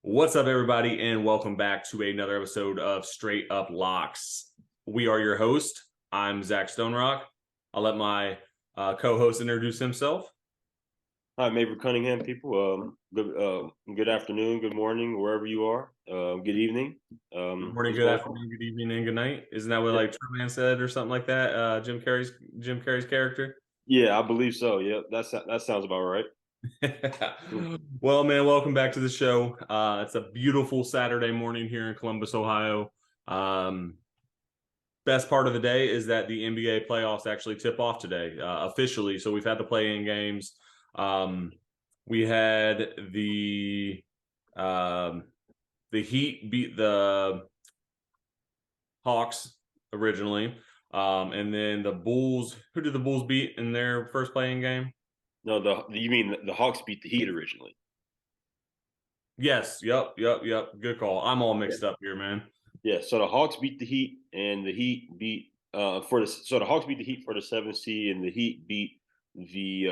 What's up, everybody, and welcome back to another episode of Straight Up Locks. We are your host. I'm Zach Stonerock. I'll let my co-host introduce himself. Hi, Mabry Cunningham, people. Good afternoon, good morning, wherever you are. Good evening. Good morning, What's good going on? afternoon, good evening, and good night. Isn't that what Yeah, like True Man said or something like that? Jim Carrey's character. yeah, I believe so. Yeah, that sounds about right. Well, man, welcome back to the show. It's a beautiful Saturday morning here in Columbus, Ohio. Um, Best part of the day is that the NBA playoffs actually tip off today officially. So we've had the play-in games. Um, we had um, the Heat beat the Hawks originally, and then the Bulls. Who did the Bulls beat in their first play-in game? No, you mean the Hawks beat the Heat originally? Yes. Yep. Good call. I'm all Yeah. mixed up here, man. Yeah. So the Hawks beat the Heat, and the Heat beat the Hawks beat the Heat for the 7th seed, and the Heat beat the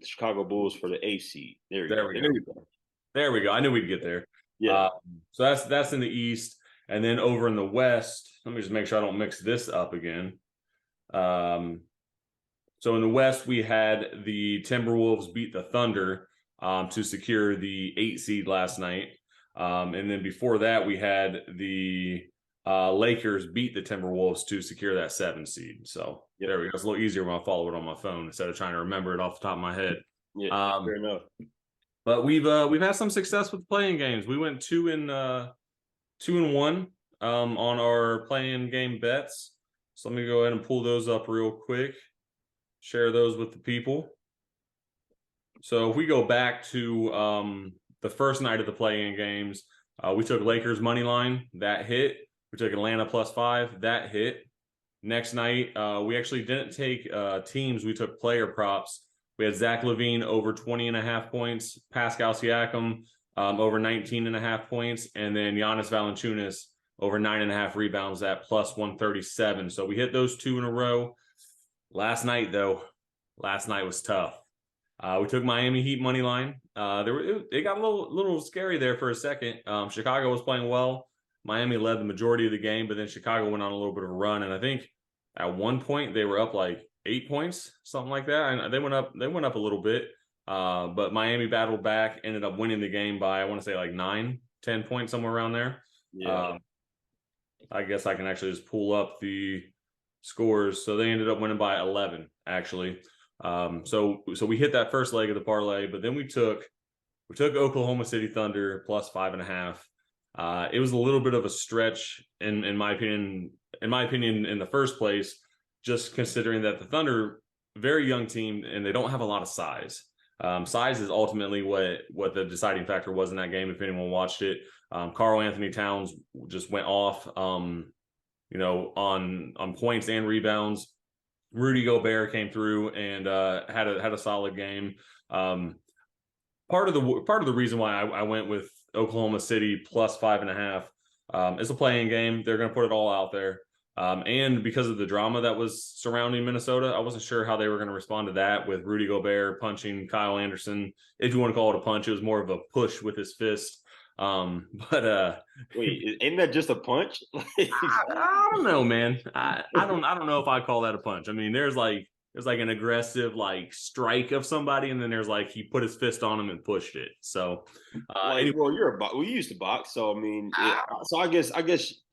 Chicago Bulls for the 8th seed. There you There go. we There go. you go. There we go. I knew we'd get there. Yeah. Uh, so that's in the East, and then over in the West. Let me just make sure I don't mix this up again. Um, so in the West, we had the Timberwolves beat the Thunder to secure the 8 seed last night, and then before that, we had the Lakers beat the Timberwolves to secure that 7 seed. So Yep. there we go. It's a little easier when I follow it on my phone instead of trying to remember it off the top of my head. Yeah. Fair Um, enough. but we've had some success with playing games. We went 2-1 on our playing game bets. So let me go ahead and pull those up real quick. Share those with the people. So if we go back to the first night of the play-in games, we took Lakers money line, that hit. We took Atlanta +5, that hit. Next night, we actually didn't take teams. We took player props. We had Zach LaVine over 20.5 points, Pascal Siakam over 19.5 points, and then Giannis Valanciunas over 9.5 rebounds at +137. So we hit those two in a row. Last night, though, last night was tough. We took Miami Heat money line. It got a little scary there for a second. Chicago was playing well. Miami led the majority of the game, but then Chicago went on a little bit of a run, and I think at one point they were up like 8 points, something like that. And they went up a little bit. But Miami battled back, ended up winning the game by I want to say like 9-10 points, somewhere around there. Yeah. I guess I can actually just pull up the scores. So they ended up winning by 11, actually. So we hit that first leg of the parlay, but then we took Oklahoma City Thunder +5.5. It was a little bit of a stretch in my opinion. In my opinion, in the first place, just considering that the Thunder, very young team, and they don't have a lot of size. Size is ultimately what the deciding factor was in that game. If anyone watched it, Karl-Anthony Towns just went off, on points and rebounds. Rudy Gobert came through and had a solid game. Part of the reason why I went with Oklahoma City +5.5 is a playing game. They're going to put it all out there. And because of the drama that was surrounding Minnesota, I wasn't sure how they were going to respond to that with Rudy Gobert punching Kyle Anderson. If you want to call it a punch, it was more of a push with his fist. But Wait, ain't that just a punch? I don't know, man. I don't know if I call that a punch. I mean, there's like an aggressive like strike of somebody, and then there's like he put his fist on him and pushed it. So anyway, Well, we used to box, so I mean, so I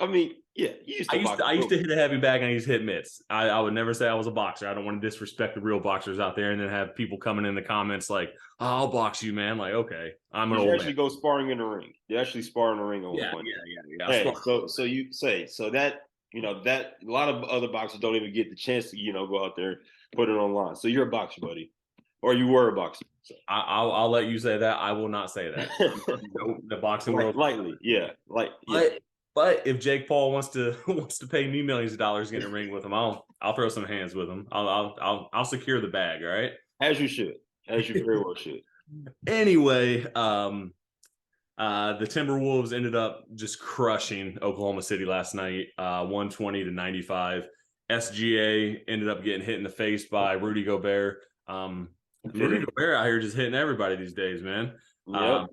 mean, yeah, you used I to used box. to I used to hit a heavy bag and I used to hit mitts. I would never say I was a boxer. I don't want to disrespect the real boxers out there, and then have people coming in the comments like, oh, "I'll box you, man." Like, okay, I'm an Did you old man. actually go sparring in the ring? You actually spar in the ring at one Yeah, point. yeah. Hey, so you say so that that a lot of other boxers don't even get the chance to go out there put it online. So you're a boxer, buddy, or you were a boxer. So. I'll let you say that. I will not say that. The boxing world Lightly, yeah, yeah. But if Jake Paul wants to wants to pay me millions of dollars to get in a ring with him, I'll throw some hands with him. I'll secure the bag. All right. As you should, as you very well should. Anyway, the Timberwolves ended up just crushing Oklahoma City last night, 120-95. SGA ended up getting hit in the face by Rudy Gobert. Rudy Gobert out here just hitting everybody these days, man. Yep.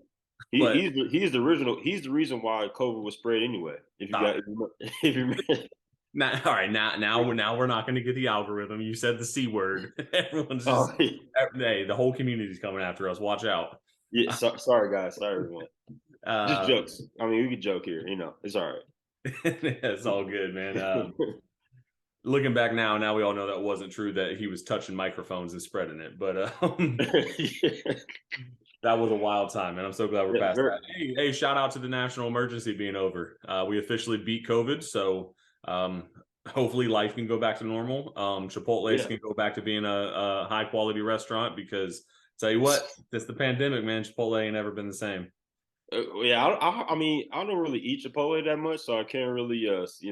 But He's the original. He's the reason why COVID was spread anyway. If you got if you now, all right, now we're not going to get the algorithm. You said the C word. Everyone's just oh hey, the whole community's coming after us. Watch out. yeah. Sorry guys. Sorry everyone. Just Uh, jokes. I mean, we could joke here. It's all right. it's all good, man. Looking back now we all know that wasn't true. That he was touching microphones and spreading it, but Yeah. that was a wild time, and I'm so glad we're Yeah, past that. Hey, shout out to the national emergency being over. We officially beat COVID, so hopefully life can go back to normal. Chipotle's yeah. can go back to being a high quality restaurant because tell you what, since the pandemic, man, Chipotle ain't ever been the same. Yeah, I mean, I don't really eat Chipotle that much, so I can't really,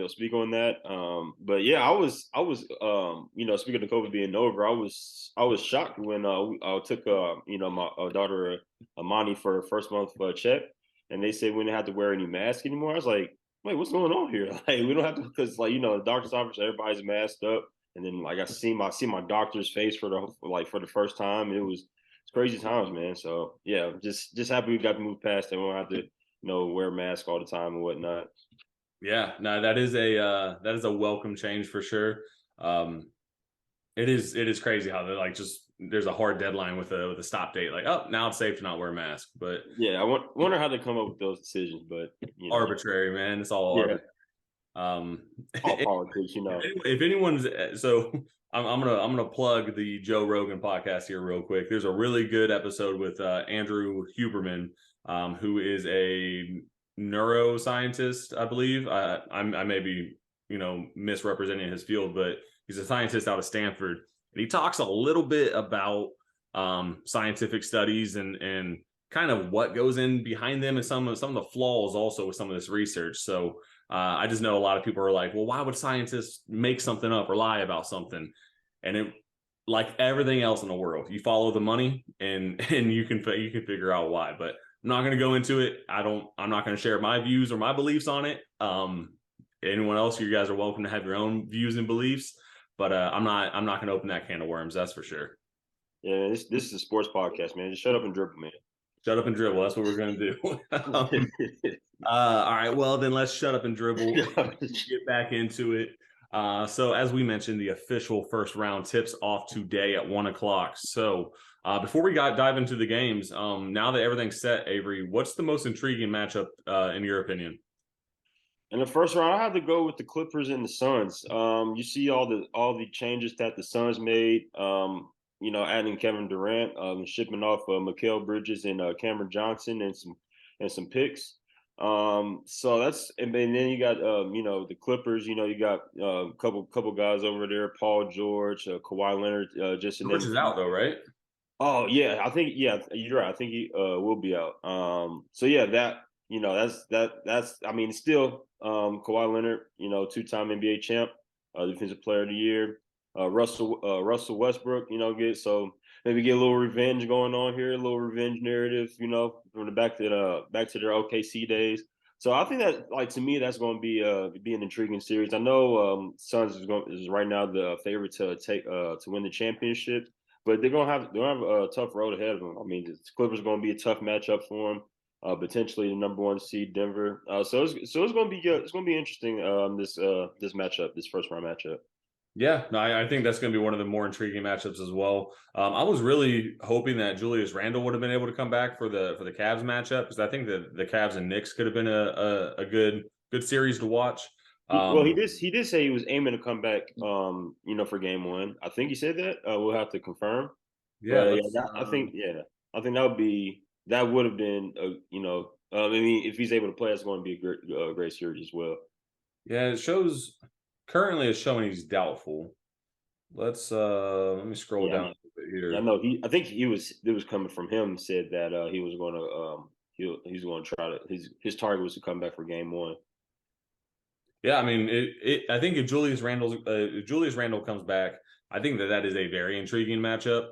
speak on that. But yeah, I was, speaking of COVID being over, I was shocked when I took, my daughter Amani for her first month check, and they said we didn't have to wear any mask anymore. I was like, wait, what's going on here? Like, we don't have to because, like, the doctor's office, everybody's masked up, and then like I see my doctor's face for the first time. It's crazy times, man. So yeah, just happy we got to move past it. We don't have to, wear a mask all the time and whatnot. Yeah, no, that is a welcome change for sure. Um, it is crazy how they're like just there's a hard deadline with a stop date. Like, oh, now it's safe to not wear a mask, but Yeah, wonder how they come up with those decisions, but arbitrary, man. It's all yeah, arbitrary. Um, all politics, if anyone's so I'm gonna plug the Joe Rogan podcast here real quick. There's a really good episode with Andrew Huberman, who is a neuroscientist, I believe. I may be misrepresenting his field, but he's a scientist out of Stanford, and he talks a little bit about scientific studies and kind of what goes in behind them and some of the flaws also with some of this research. So I just know a lot of people are like, well, why would scientists make something up or lie about something? And it, like everything else in the world, you follow the money and you can figure out why. But I'm not going to go into it. I'm not going to share my views or my beliefs on it. Anyone else, you guys are welcome to have your own views and beliefs. But I'm not going to open that can of worms. That's for sure. Yeah, this is a sports podcast, man. Just shut up and dribble, man. Shut up and dribble. That's what we're going to do. All right. Well, then let's shut up and dribble. Get back into it. So, as we mentioned, the official first round tips off today at 1:00. So, before we dive into the games, now that everything's set, Avery, what's the most intriguing matchup in your opinion? In the first round, I have to go with the Clippers and the Suns. You see all the changes that the Suns made. Adding Kevin Durant, shipping off Mikal Bridges and Cameron Johnson and some picks. So then you got the Clippers. You got a couple guys over there, Paul George, Kawhi Leonard, just George is out though, right? Oh yeah, I think you're right. I think he will be out. So yeah, that's I mean still Kawhi Leonard, two-time NBA champ, defensive player of the year. Russell Westbrook, maybe get a little revenge going on here, a little revenge narrative, from the back to their OKC days. So I think that, like, to me, that's going to be an intriguing series. I know Suns is right now the favorite to win the championship, but they're gonna have a tough road ahead of them. I mean, the Clippers are going to be a tough matchup for them. Potentially the number one seed Denver. So it's going to be good. It's going to be interesting. This matchup, this first round matchup. Yeah, no, I think that's going to be one of the more intriguing matchups as well. I was really hoping that Julius Randle would have been able to come back for the Cavs matchup because I think that the Cavs and Knicks could have been a good series to watch. He did say he was aiming to come back, for game one. I think he said that. We'll have to confirm. Yeah, But I think that would have been, I mean, if he's able to play, it's going to be a great series as well. Yeah, it shows currently it's showing he's doubtful. Let me scroll down a bit here. Yeah, I know I think it was coming from him, said that he was going to he's going to try to his target was to come back for game one. Yeah, I mean, I think if Julius Randle comes back, I think that is a very intriguing matchup.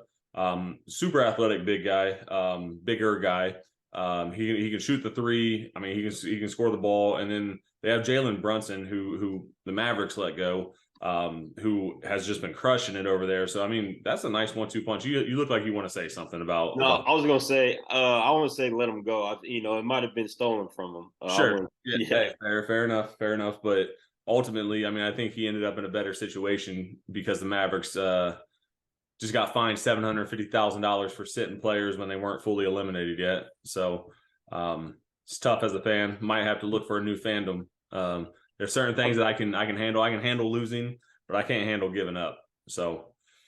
Super athletic, big guy, bigger guy. He can shoot the three. I mean, he can score the ball, and then they have Jalen Brunson, who the Mavericks let go. who has just been crushing it over there. So I mean, that's a nice 1-2 punch. You look like you want to say something about No, about. I was gonna say, I want to say let him go. It might have been stolen from him. Sure. Yeah. Yeah, Hey, fair enough. Fair enough. But ultimately, I mean, I think he ended up in a better situation because the Mavericks just got fined $750,000 for sitting players when they weren't fully eliminated yet. So it's tough as a fan. Might have to look for a new fandom. There's certain things that I can handle. I can handle losing, but I can't handle giving up. So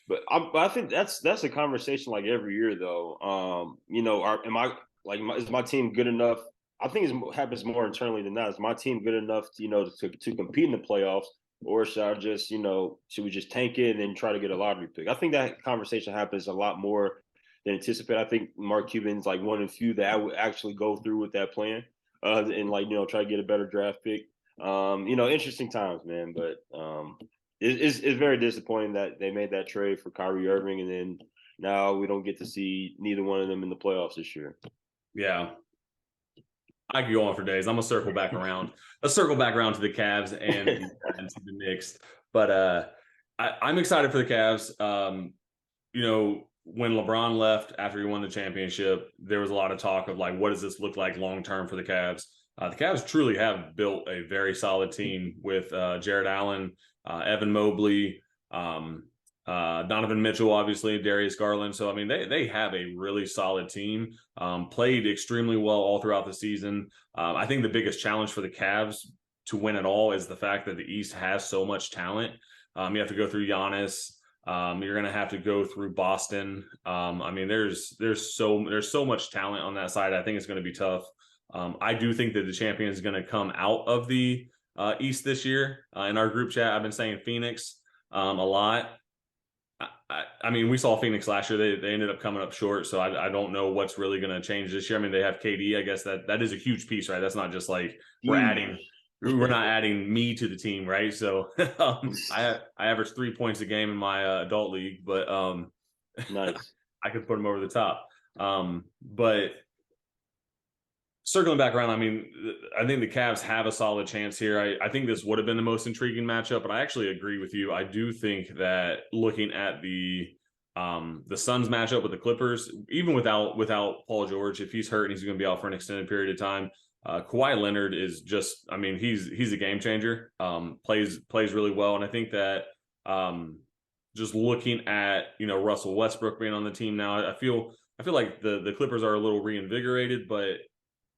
but I think that's a conversation like every year though. Is my team good enough? I think it happens more internally than that. Is my team good enough to compete in the playoffs, or should we just tank it and then try to get a lottery pick? I think that conversation happens a lot more than anticipated. I think Mark Cuban's like one of the few that would actually go through with that plan, and try to get a better draft pick. Interesting times, man. But it's very disappointing that they made that trade for Kyrie Irving, and then now we don't get to see neither one of them in the playoffs this year. yeah, I could go on for days. I'm gonna circle back around. Let's circle back around to the Cavs and to the Knicks. But I'm excited for the Cavs. When LeBron left after he won the championship, there was a lot of talk of like, what does this look like long term for the Cavs? The Cavs truly have built a very solid team with Jared Allen, Evan Mobley, Donovan Mitchell, obviously, Darius Garland. So, I mean, they have a really solid team, played extremely well all throughout the season. I think the biggest challenge for the Cavs to win it all is the fact that the East has so much talent. You have to go through Giannis. You're going to have to go through Boston. I mean, there's so much talent on that side. I think it's going to be tough. I do think that the champion is going to come out of the East this year. In our group chat, I've been saying Phoenix a lot. I mean, we saw Phoenix last year. They ended up coming up short, so I don't know what's really going to change this year. I mean, they have KD. I guess that is a huge piece, right? That's not just like we're not adding me to the team, right? So I average 3 points a game in my adult league, but Nice. I could put him over the top. But circling back around, I mean, I think the Cavs have a solid chance here. I think this would have been the most intriguing matchup, but I actually agree with you. I do think that looking at the Suns matchup with the Clippers, even without Paul George, if he's hurt and he's going to be out for an extended period of time, Kawhi Leonard is just, I mean, he's a game changer. Plays really well, and I think that just looking at Russell Westbrook being on the team now, I feel like the Clippers are a little reinvigorated, but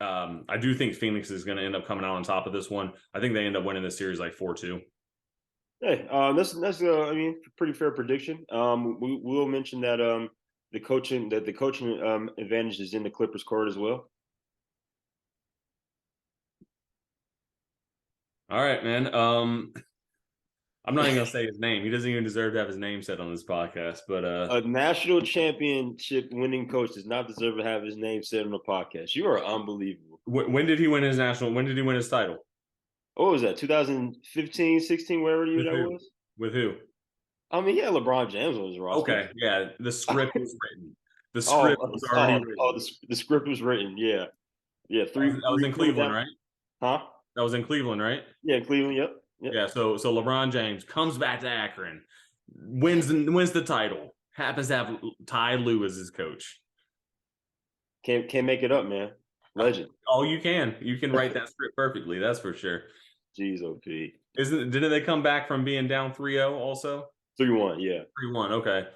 I do think Phoenix is going to end up coming out on top of this one. I think they end up winning this series like 4-2. Hey, that's pretty fair prediction. We will mention that the coaching advantage is in the Clippers' court as well. All right, man. I'm not even gonna say his name. He doesn't even deserve to have his name said on this podcast. But a national championship winning coach does not deserve to have his name said on the podcast. You are unbelievable. When did he win his national? When did he win his title? What was that? 2015, 16, wherever year that was. With who? I mean, yeah, LeBron James on his roster. Okay, yeah, the script was written. The script was already written. The script was written. Yeah. That was in Cleveland, right? Huh? That was in Cleveland, right? Yeah, Cleveland. Yep. Yeah. So LeBron James comes back to Akron, wins the title. Happens to have Ty Lue as his coach. Can't make it up, man. Legend. Oh, you can write that script perfectly. That's for sure. Jeez, OP. Didn't they come back from being down 3-0 also? 3-1, yeah. 3-1, okay.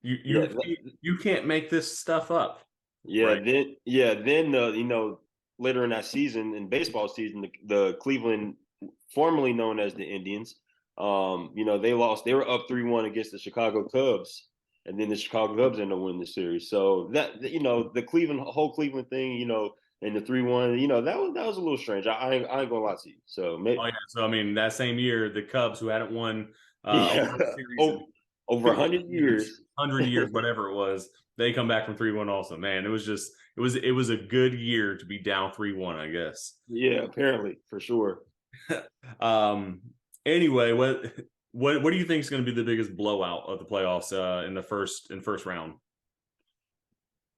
You can't make this stuff up. Yeah, right? then later in that season, in baseball season, the Cleveland, formerly known as the Indians, they lost. They were up 3-1 against the Chicago Cubs, and then the Chicago Cubs ended up winning the series. So that the whole Cleveland thing, and the 3-1, that was a little strange. I ain't gonna lie to you. So maybe, So I mean, that same year, the Cubs, who hadn't won over 100 years, 100 years, whatever it was, they come back from 3-1 also. Man, it was a good year to be down 3-1, I guess. Yeah, apparently, for sure. Anyway, what do you think is going to be the biggest blowout of the playoffs in the first round?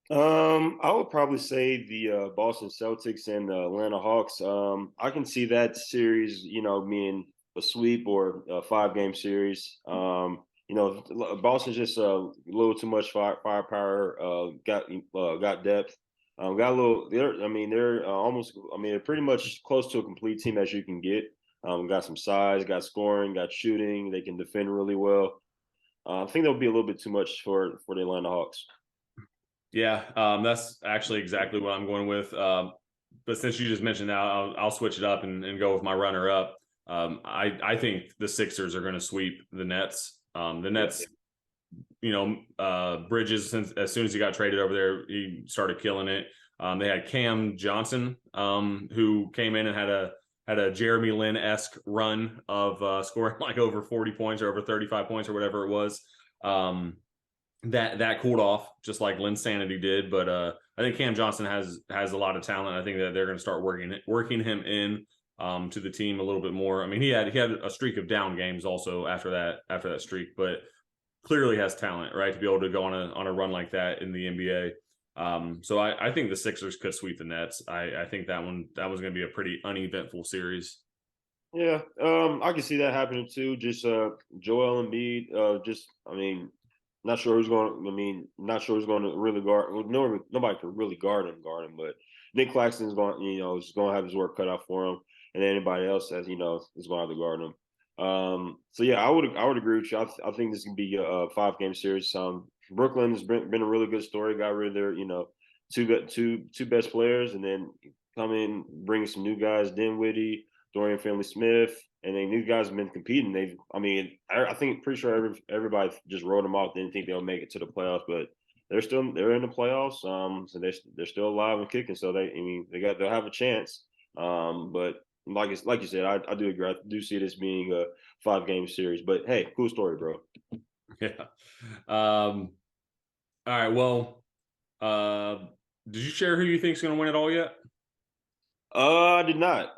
I would probably say the Boston Celtics and the Atlanta Hawks. I can see that series, being a sweep or a 5-game series. Boston's just a little too much firepower. Got depth. Got a little. They're almost. I mean, they're pretty much close to a complete team as you can get. Got some size, got scoring, got shooting. They can defend really well. I think that'll be a little bit too much for the Atlanta Hawks. Yeah, that's actually exactly what I'm going with. But since you just mentioned that, I'll switch it up and go with my runner up. I think the Sixers are going to sweep the Nets. The Nets, Bridges, since as soon as he got traded over there, he started killing it. They had Cam Johnson, who came in and had a Jeremy Lin-esque run of scoring like over 40 points or over 35 points or whatever it was. That cooled off just like Linsanity did, but I think Cam Johnson has a lot of talent. I think that they're going to start working him in to the team a little bit more. I mean, he had a streak of down games also after that streak, but clearly has talent, right, to be able to go on a run like that in the NBA. So I think the Sixers could sweep the Nets. I think that was going to be a pretty uneventful series. Yeah, I can see that happening too. Just Joel Embiid. Not sure who's going. Not sure who's going to really guard. Well, nobody could really guard him. But Nick Claxton's going. Is going to have his work cut out for him, and anybody else is going to have to guard him. So yeah, I would agree with you. I think this can be a 5-game series. Brooklyn has been a really good story. Got rid of their two best players, and then come in, bring some new guys, Dinwiddie, Dorian Finney-Smith, and then new guys have been competing. I think pretty sure everybody just wrote them off. Didn't think they'll make it to the playoffs, but they're in the playoffs. So they're still alive and kicking. So they'll have a chance. But like you said, I do agree. I do see this being a 5-game series. But hey, cool story, bro. Yeah. All right. Well, did you share who you think's going to win it all yet? I did not.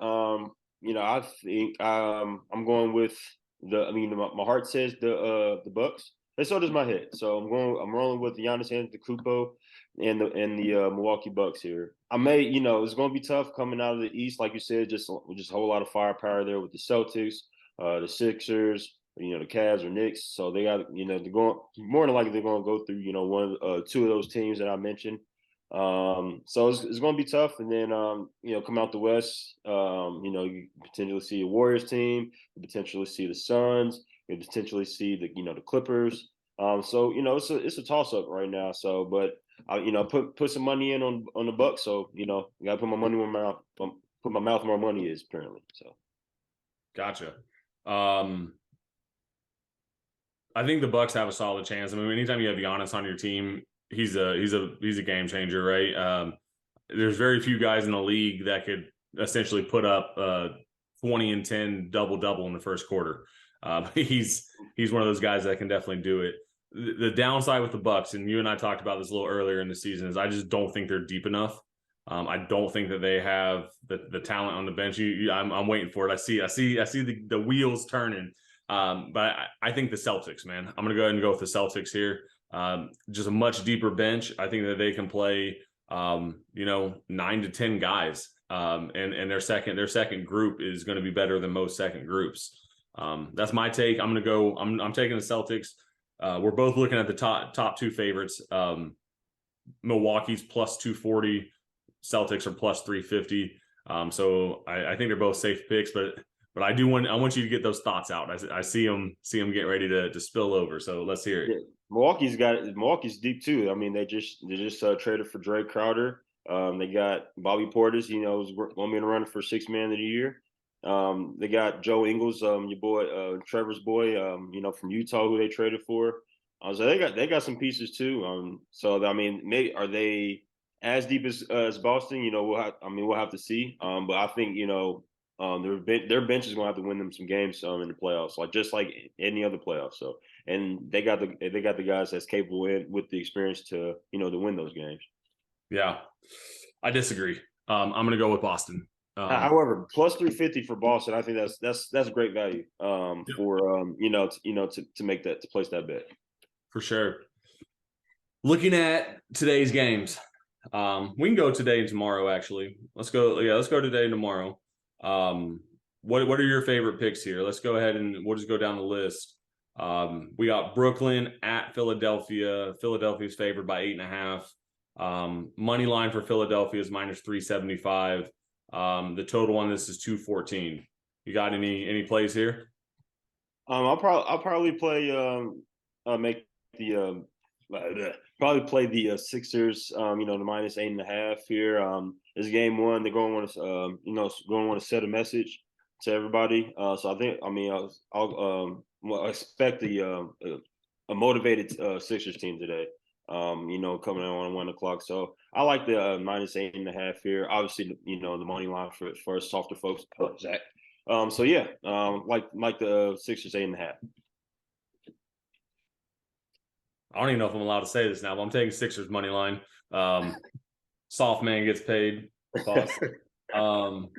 I think I'm going with my heart says the Bucks. And so does my head. So I'm rolling with Giannis Antetokounmpo and the Milwaukee Bucks here. It's going to be tough coming out of the East, like you said, just a whole lot of firepower there with the Celtics, the Sixers, the Cavs or Knicks. So they got, they're going more than likely they're going to go through, two of those teams that I mentioned. So it's going to be tough. And then, come out the West, you potentially see a Warriors team, you potentially see the Suns, you potentially see the Clippers. It's a toss up right now. So, but put some money in on the Bucks. So, got to put my money where put my mouth where my money is apparently. So, gotcha. I think the Bucks have a solid chance. I mean, anytime you have Giannis on your team, he's a game changer, right? There's very few guys in the league that could essentially put up 20 and 10 double in the first quarter. He's one of those guys that can definitely do it. The downside with the Bucks, and you and I talked about this a little earlier in the season, is I just don't think they're deep enough. I don't think that they have the talent on the bench. I'm waiting for it. I see the wheels turning. But I think the Celtics, man. I'm gonna go ahead and go with the Celtics here. Just a much deeper bench. I think that they can play 9 to 10 guys. And their second group is going to be better than most second groups. That's my take. I'm taking the Celtics. We're both looking at the top two favorites. Milwaukee's plus 240, Celtics are plus 350. So I think they're both safe picks, but I want you to get those thoughts out. I see them getting ready to spill over. So let's hear it. Yeah. Milwaukee's deep too. I mean, they just traded for Drake Crowder. They got Bobby Portis, who's going to be in the running for 6th man of the year. They got Joe Ingles, your boy, Trevor's boy, from Utah, who they traded for. So they got some pieces too. Maybe are they as deep as Boston? We'll have to see. But I think their bench is going to have to win them some games in the playoffs, just like any other playoffs. So, and they got the guys that's capable with the experience to to win those games. Yeah, I disagree. I'm going to go with Boston. However, plus 350 for Boston, I think that's great value for to make that, to place that bet. For sure. Looking at today's games, we can go today and tomorrow. Actually, let's go. Yeah, let's go today and tomorrow. what are your favorite picks here? Let's go ahead and we'll just go down the list. We got Brooklyn at Philadelphia. Philadelphia's favored by 8.5. Money line for Philadelphia is -375. The total on this is 214. You got any plays here? I'll probably play make the probably play the Sixers. You know, the -8.5 here. It's game one. They're going to want to going to want to set a message to everybody. So I think I'll expect a motivated Sixers team today. You know, coming on 1 o'clock. So I like the -8.5 here. Obviously, you know, the money line for softer folks. Zach. So yeah, like the Sixers 8.5. I don't even know if I'm allowed to say this now, but I'm taking Sixers money line. Soft man gets paid. I'm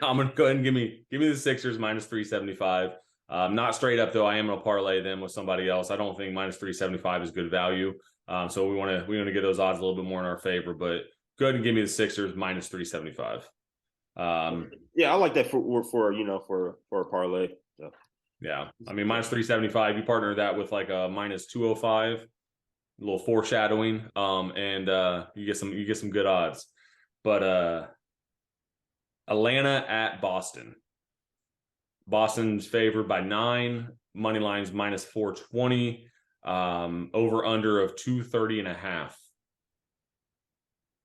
gonna go ahead and give me the Sixers -375. Not straight up though. I am gonna parlay them with somebody else. I don't think -375 is good value. So we want to get those odds a little bit more in our favor. But go ahead and give me the Sixers -375. Yeah, I like that for you know for a parlay. So. Yeah, I mean -375. You partner that with like a -205, a little foreshadowing, and you get some good odds. But Atlanta at Boston. Boston's favored by 9. Money line's -420. Over under of 230.5.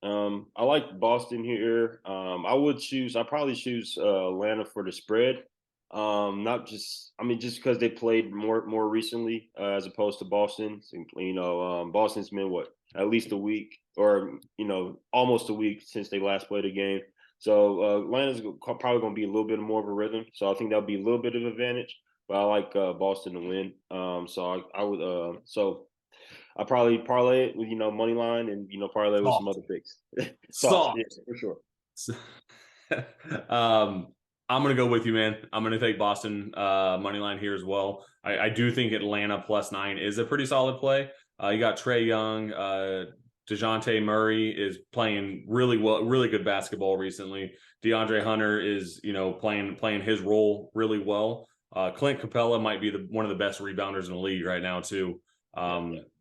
I like Boston here. I probably choose Atlanta for the spread. Not just, I mean, just because they played more recently as opposed to Boston. So, you know, Boston's been at least a week or you know almost a week since they last played a game. So Atlanta's probably going to be a little bit more of a rhythm. So I think that'll be a little bit of an advantage. But I like Boston to win. So I would I probably parlay it with money line and parlay with some other picks. Soft, yes, for sure. I'm gonna go with you, man. I'm gonna take Boston money line here as well. I do think Atlanta +9 is a pretty solid play. You got Trae Young, DeJounte Murray is playing really well, really good basketball recently. DeAndre Hunter is playing his role really well. Clint Capella might be one of the best rebounders in the league right now too.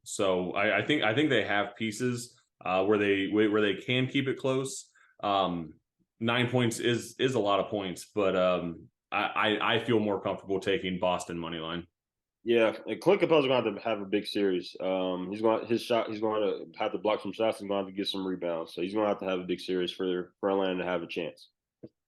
So I think they have pieces where they can keep it close. 9 points is a lot of points, but I feel more comfortable taking Boston money line. Yeah, and Clint Capella's going to have a big series. He's going to have to block some shots. He's going to have to get some rebounds. So he's going to have a big series for Atlanta to have a chance.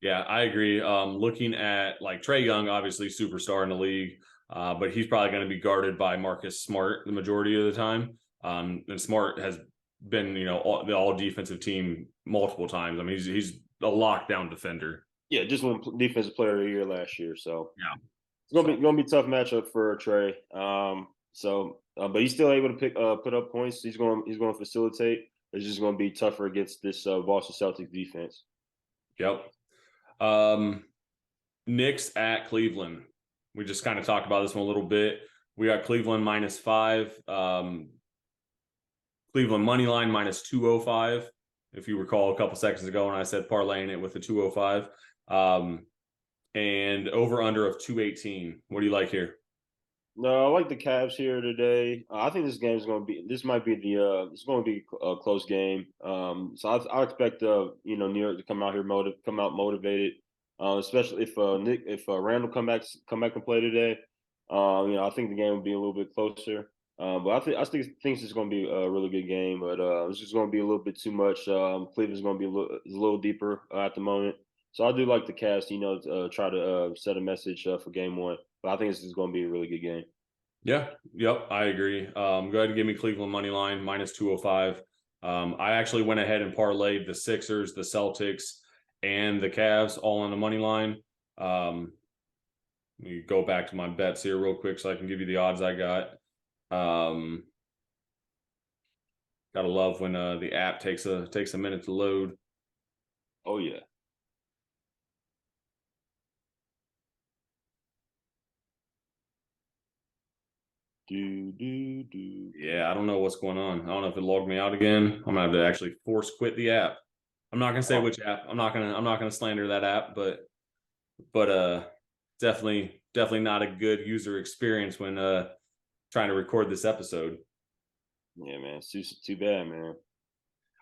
Yeah, I agree. Looking at like Trae Young, obviously superstar in the league, but he's probably going to be guarded by Marcus Smart the majority of the time. And Smart has been, the all defensive team multiple times. I mean, he's a lockdown defender. Yeah, just won defensive player of the year last year. So yeah, it's gonna be a tough matchup for Trae. But he's still able to put up points. He's going to facilitate. It's just going to be tougher against this Boston Celtics defense. Yep. Knicks at Cleveland. We just kind of talked about this one a little bit. We got Cleveland -5. Cleveland money line -205. If you recall a couple seconds ago when I said parlaying it with the 205. And over under of 218. What do you like here? No, I like the Cavs here today. I think this game is going to be. This might be it's going to be a close game. So I expect New York to come out motivated. Especially if Randall come back and play today. I think the game will be a little bit closer. But I think it's going to be a really good game. But it's just going to be a little bit too much. Cleveland's going to be a little deeper at the moment. So I do like the Cavs, try to set a message for game one. But I think this is going to be a really good game. Yeah, yep, I agree. Go ahead and give me Cleveland money line -205. I actually went ahead and parlayed the Sixers, the Celtics, and the Cavs all on the money line. Let me go back to my bets here real quick so I can give you the odds I got. Gotta love when the app takes a minute to load. Oh yeah. Yeah, I don't know what's going on. I don't know if it logged me out again. I'm gonna have to actually force quit the app. I'm not gonna say which app. I'm not gonna slander that app, but but definitely not a good user experience when trying to record this episode. Yeah, man. It's too bad, man.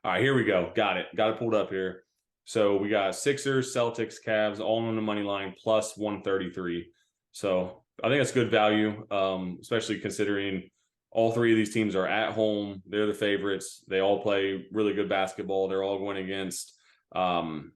All right, here we go. Got it pulled up here. So we got Sixers, Celtics, Cavs, all on the money line plus 133. So I think that's good value, especially considering all three of these teams are at home. They're the favorites. They all play really good basketball. They're all going against, Cleveland's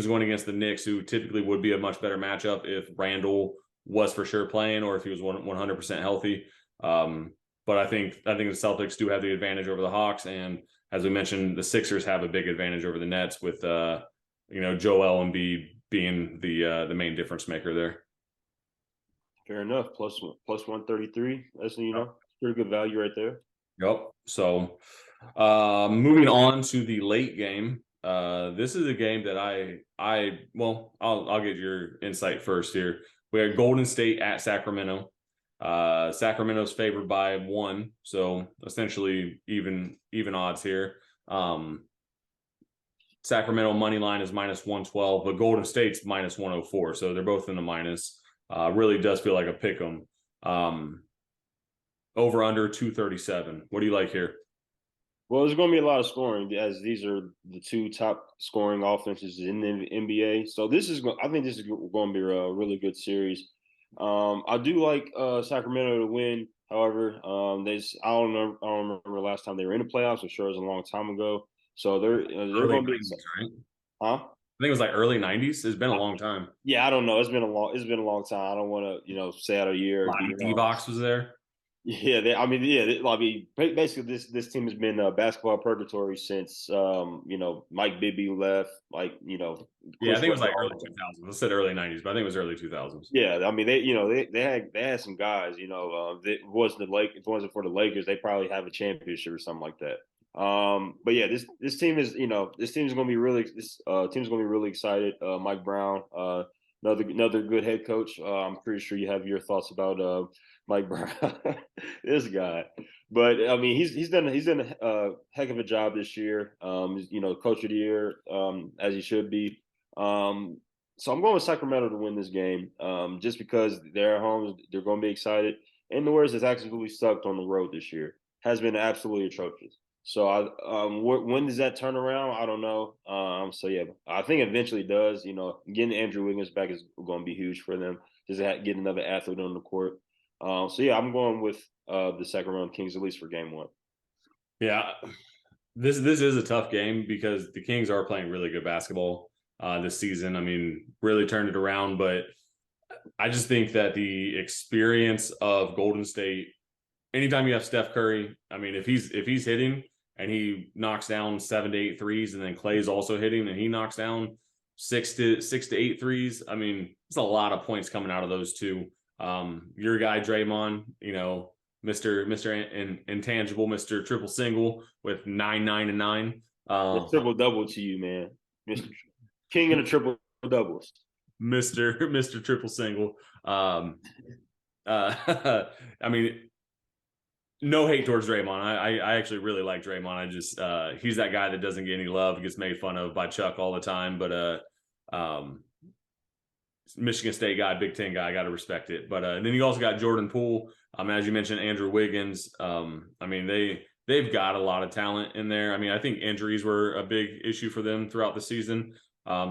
going against the Knicks, who typically would be a much better matchup if Randall was for sure playing or if he was 100% healthy. But I think the Celtics do have the advantage over the Hawks, and as we mentioned, the Sixers have a big advantage over the Nets with Joel Embiid being the main difference maker there. Fair enough. Plus 133. That's pretty good value right there. Yep. So moving on to the late game. This is a game that I'll get your insight first here. We had Golden State at Sacramento. Sacramento's favored by 1, so essentially even odds here. Sacramento money line is minus 112, but Golden State's minus 104, so they're both in the minus. Really does feel like a pick 'em. Over under 237. What do you like here? Well, there's going to be a lot of scoring as these are the two top scoring offenses in the NBA. So I think this is going to be a really good series. I do like Sacramento to win. However, I don't remember last time they were in the playoffs. I'm sure it was a long time ago. So they're going to be, 90s, right? huh? I think it was like early 90s. It's been a long time. Yeah, I don't know. It's been a long time. I don't want to say out a year. Lonnie D-Box was there. Yeah, basically, this team has been basketball purgatory since Mike Bibby left. Yeah, I think it was like early 2000s. I said early 90s, but I think it was early 2000s. Yeah, I mean they had some guys. It wasn't for the Lakers, they probably have a championship or something like that. But yeah, this team is this team's going to be really excited. Mike Brown, another good head coach. I'm pretty sure you have your thoughts about Mike Brown, this guy. But I mean, he's done a heck of a job this year. Coach of the year, as he should be. So I'm going with Sacramento to win this game, just because they're at home. They're going to be excited. And the Warriors has absolutely sucked on the road this year. Has been absolutely atrocious. So when does that turn around? I don't know. So yeah, I think eventually it does. Getting Andrew Wiggins back is going to be huge for them. Just get another athlete on the court. So yeah, I'm going with the Sacramento Kings at least for game 1. Yeah, this is a tough game because the Kings are playing really good basketball this season. I mean, really turned it around, but I just think that the experience of Golden State. Anytime you have Steph Curry, I mean, if he's hitting and he knocks down 7 to 8 threes, and then Clay's also hitting and he knocks down 6 to 8 threes, I mean, it's a lot of points coming out of those two. Your guy Draymond, Mr. Intangible, Mr. Triple Single with 9, 9, and 9. Triple double to you, man, Mr. King of the triple doubles, Mr. Triple Single. I mean, no hate towards Draymond. I actually really like Draymond. I just he's that guy that doesn't get any love, gets made fun of by Chuck all the time. But Michigan State guy, Big Ten guy, got to respect it. But and then you also got Jordan Poole. As you mentioned, Andrew Wiggins. I mean, they've got a lot of talent in there. I mean, I think injuries were a big issue for them throughout the season.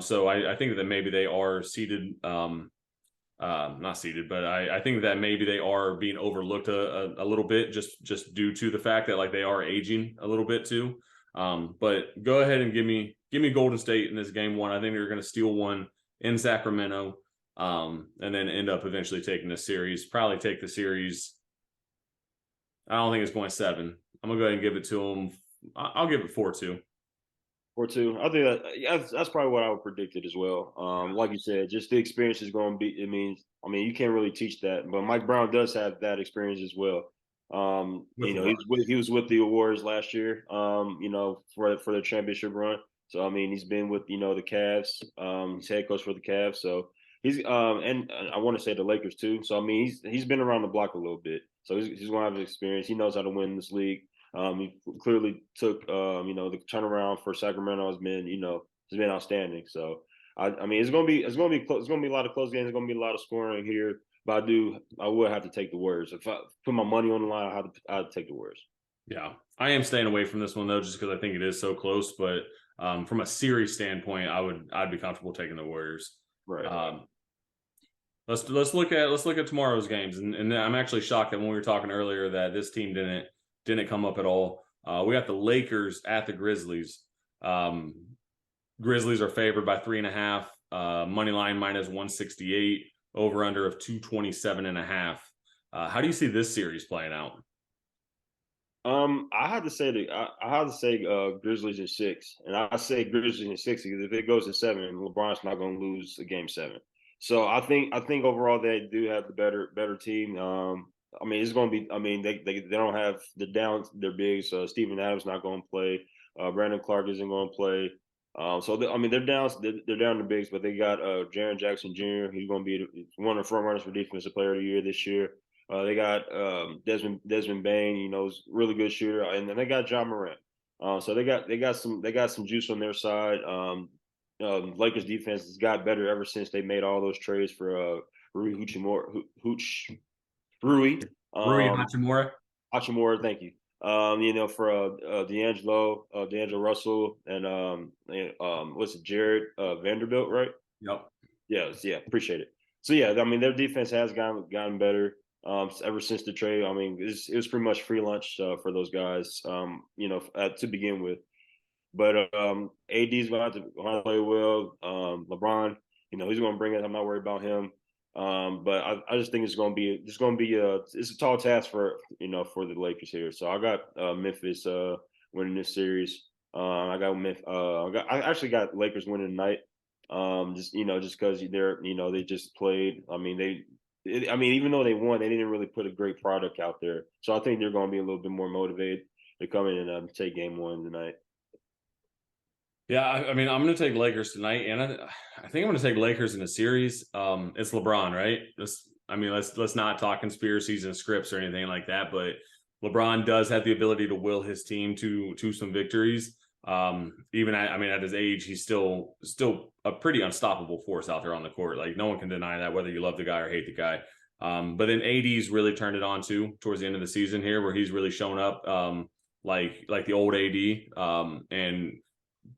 So I think that maybe they are seated. Not seated, but I think that maybe they are being overlooked a little bit just due to the fact that like they are aging a little bit too. But go ahead and give me Golden State in this game 1. I think they're going to steal one in Sacramento, and then end up eventually taking the series. Probably take the series. I don't think it's going 7. I'm gonna go ahead and give it to them. I'll give it 4-2. 4-2. I think that's probably what I would predict it as well. Like you said, just the experience is going to be. I mean, you can't really teach that, but Mike Brown does have that experience as well. He was with the Warriors last year. For their championship run. So I mean, he's been with the Cavs. He's head coach for the Cavs. So he's and I want to say the Lakers too. So I mean, he's been around the block a little bit. So he's going to have experience. He knows how to win this league. He clearly took, the turnaround for Sacramento has been outstanding. So I mean, it's gonna be a lot of close games. It's gonna be a lot of scoring here. But I would have to take the Warriors. If I put my money on the line, I'd take the Warriors. Yeah, I am staying away from this one though, just because I think it is so close. But from a series standpoint, I'd be comfortable taking the Warriors. Right. Let's look at tomorrow's games, and I'm actually shocked that when we were talking earlier that this team didn't come up at all. We got the Lakers at the Grizzlies. Grizzlies are favored by 3.5. Money line minus 168. Over under of 227.5. How do you see this series playing out? I had to say Grizzlies in 6, and I say Grizzlies in 6 because if it goes to 7, LeBron's not going to lose a game 7. So I think overall they do have the better team. I mean, it's going to be. I mean, they don't have the downs. They're big. So Steven Adams not going to play. Brandon Clark isn't going to play. I mean, they're down. They're down the bigs, but they got Jaren Jackson Jr. He's going to be one of the front runners for Defensive Player of the Year this year. They got Desmond Bain, you know, really good shooter, and then they got Ja Morant. So they got some juice on their side. Lakers defense has got better ever since they made all those trades for Rui Rui Rui Hachimura. Hachimura, thank you. You know, for D'Angelo Russell, and what's it, Jared Vanderbilt, right? Yep. Yes, yeah, appreciate it. So yeah, I mean, their defense has gotten better ever since the trade. I mean, it was pretty much free lunch for those guys, you know, to begin with. But AD's going to play well. LeBron, you know, he's going to bring it. I'm not worried about him. But I just think it's going to be it's a tall task for the Lakers here. So I got Memphis winning this series. I actually got Lakers winning tonight. Just because they just played. I mean, even though they won, they didn't really put a great product out there. So I think they're going to be a little bit more motivated to come in and take game 1 tonight. Yeah, I mean, I'm going to take Lakers tonight, and I think I'm going to take Lakers in a series. It's LeBron, right? Let's not talk conspiracies and scripts or anything like that. But LeBron does have the ability to will his team to some victories. Even at his age, he's still a pretty unstoppable force out there on the court. Like, no one can deny that, whether you love the guy or hate the guy. But then AD's really turned it on too towards the end of the season here, where he's really shown up like the old AD, and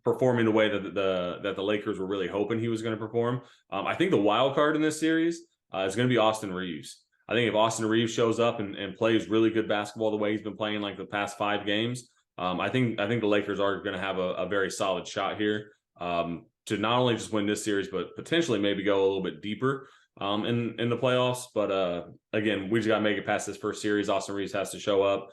performing the way that the Lakers were really hoping he was going to perform. I think the wild card in this series is going to be Austin Reeves. I think if Austin Reeves shows up and plays really good basketball the way he's been playing like the past 5 games, I think the Lakers are going to have a very solid shot here to not only just win this series, but potentially maybe go a little bit deeper in the playoffs. But again, we just got to make it past this first series. Austin Reeves has to show up.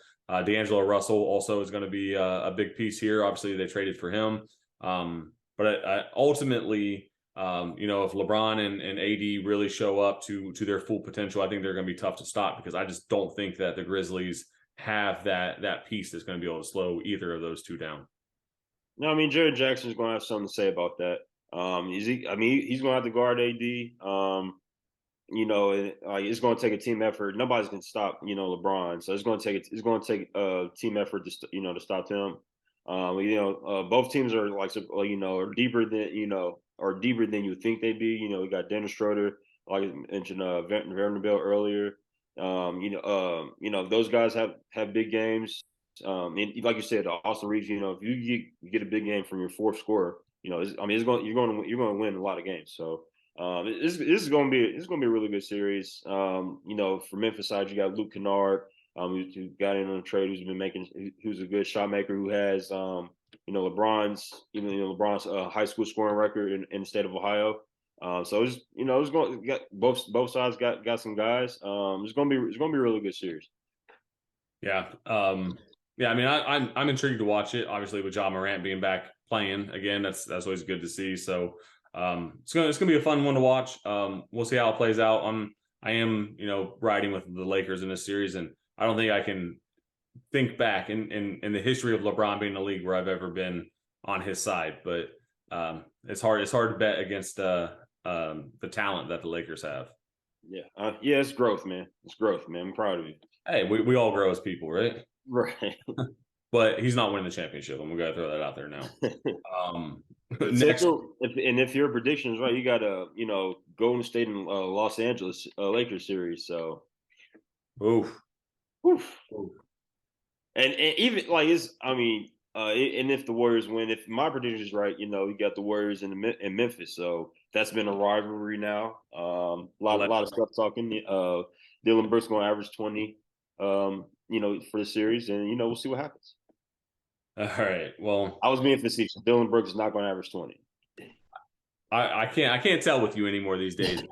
D'Angelo Russell also is going to be a big piece here. Obviously, they traded for him. But ultimately, if LeBron and AD really show up to their full potential, I think they're going to be tough to stop, because I just don't think that the Grizzlies have that piece that's going to be able to slow either of those two down. No, I mean, Jared Jackson's going to have something to say about that. He's going to have to guard AD. It's going to take a team effort. Nobody's going to stop, LeBron. So it's going to take a team effort to stop him. Both teams are are deeper than you think they'd be. We got Dennis Schroeder, like I mentioned, Vanderbilt earlier. Those guys have big games. And like you said, Austin Reeves. If you get a big game from your fourth scorer, you're going to win a lot of games. So. This is going to be a really good series. For Memphis side, you got Luke Kennard, who got in on a trade, who's a good shot maker, who has LeBron's high school scoring record in the state of Ohio. So it's going got both sides got some guys. It's going to be a really good series. Yeah. I mean, I'm intrigued to watch it. Obviously, with Ja Morant being back playing again, that's always good to see. So. It's gonna be a fun one to watch. We'll see how it plays out. I am riding with the Lakers in this series, and I don't think I can think back in the history of LeBron being in the league where I've ever been on his side. But it's hard to bet against the talent that the Lakers have. Yeah, it's growth, man. It's growth, man. I'm proud of you. Hey, we all grow as people, right? Right. But he's not winning the championship, and we got to throw that out there now. Next, If your prediction is right, you got a Golden State and Los Angeles Lakers series. So, oof. oof. Oof. And even like it's, I mean, and if the Warriors win, if my prediction is right, you got the Warriors in Memphis, so that's been a rivalry now. Lot of stuff talking. Dylan Brooks going to average 20, for the series, and we'll see what happens. All right. Well, I was being facetious. Dylan Brooks is not going to average 20. I can't tell with you anymore these days.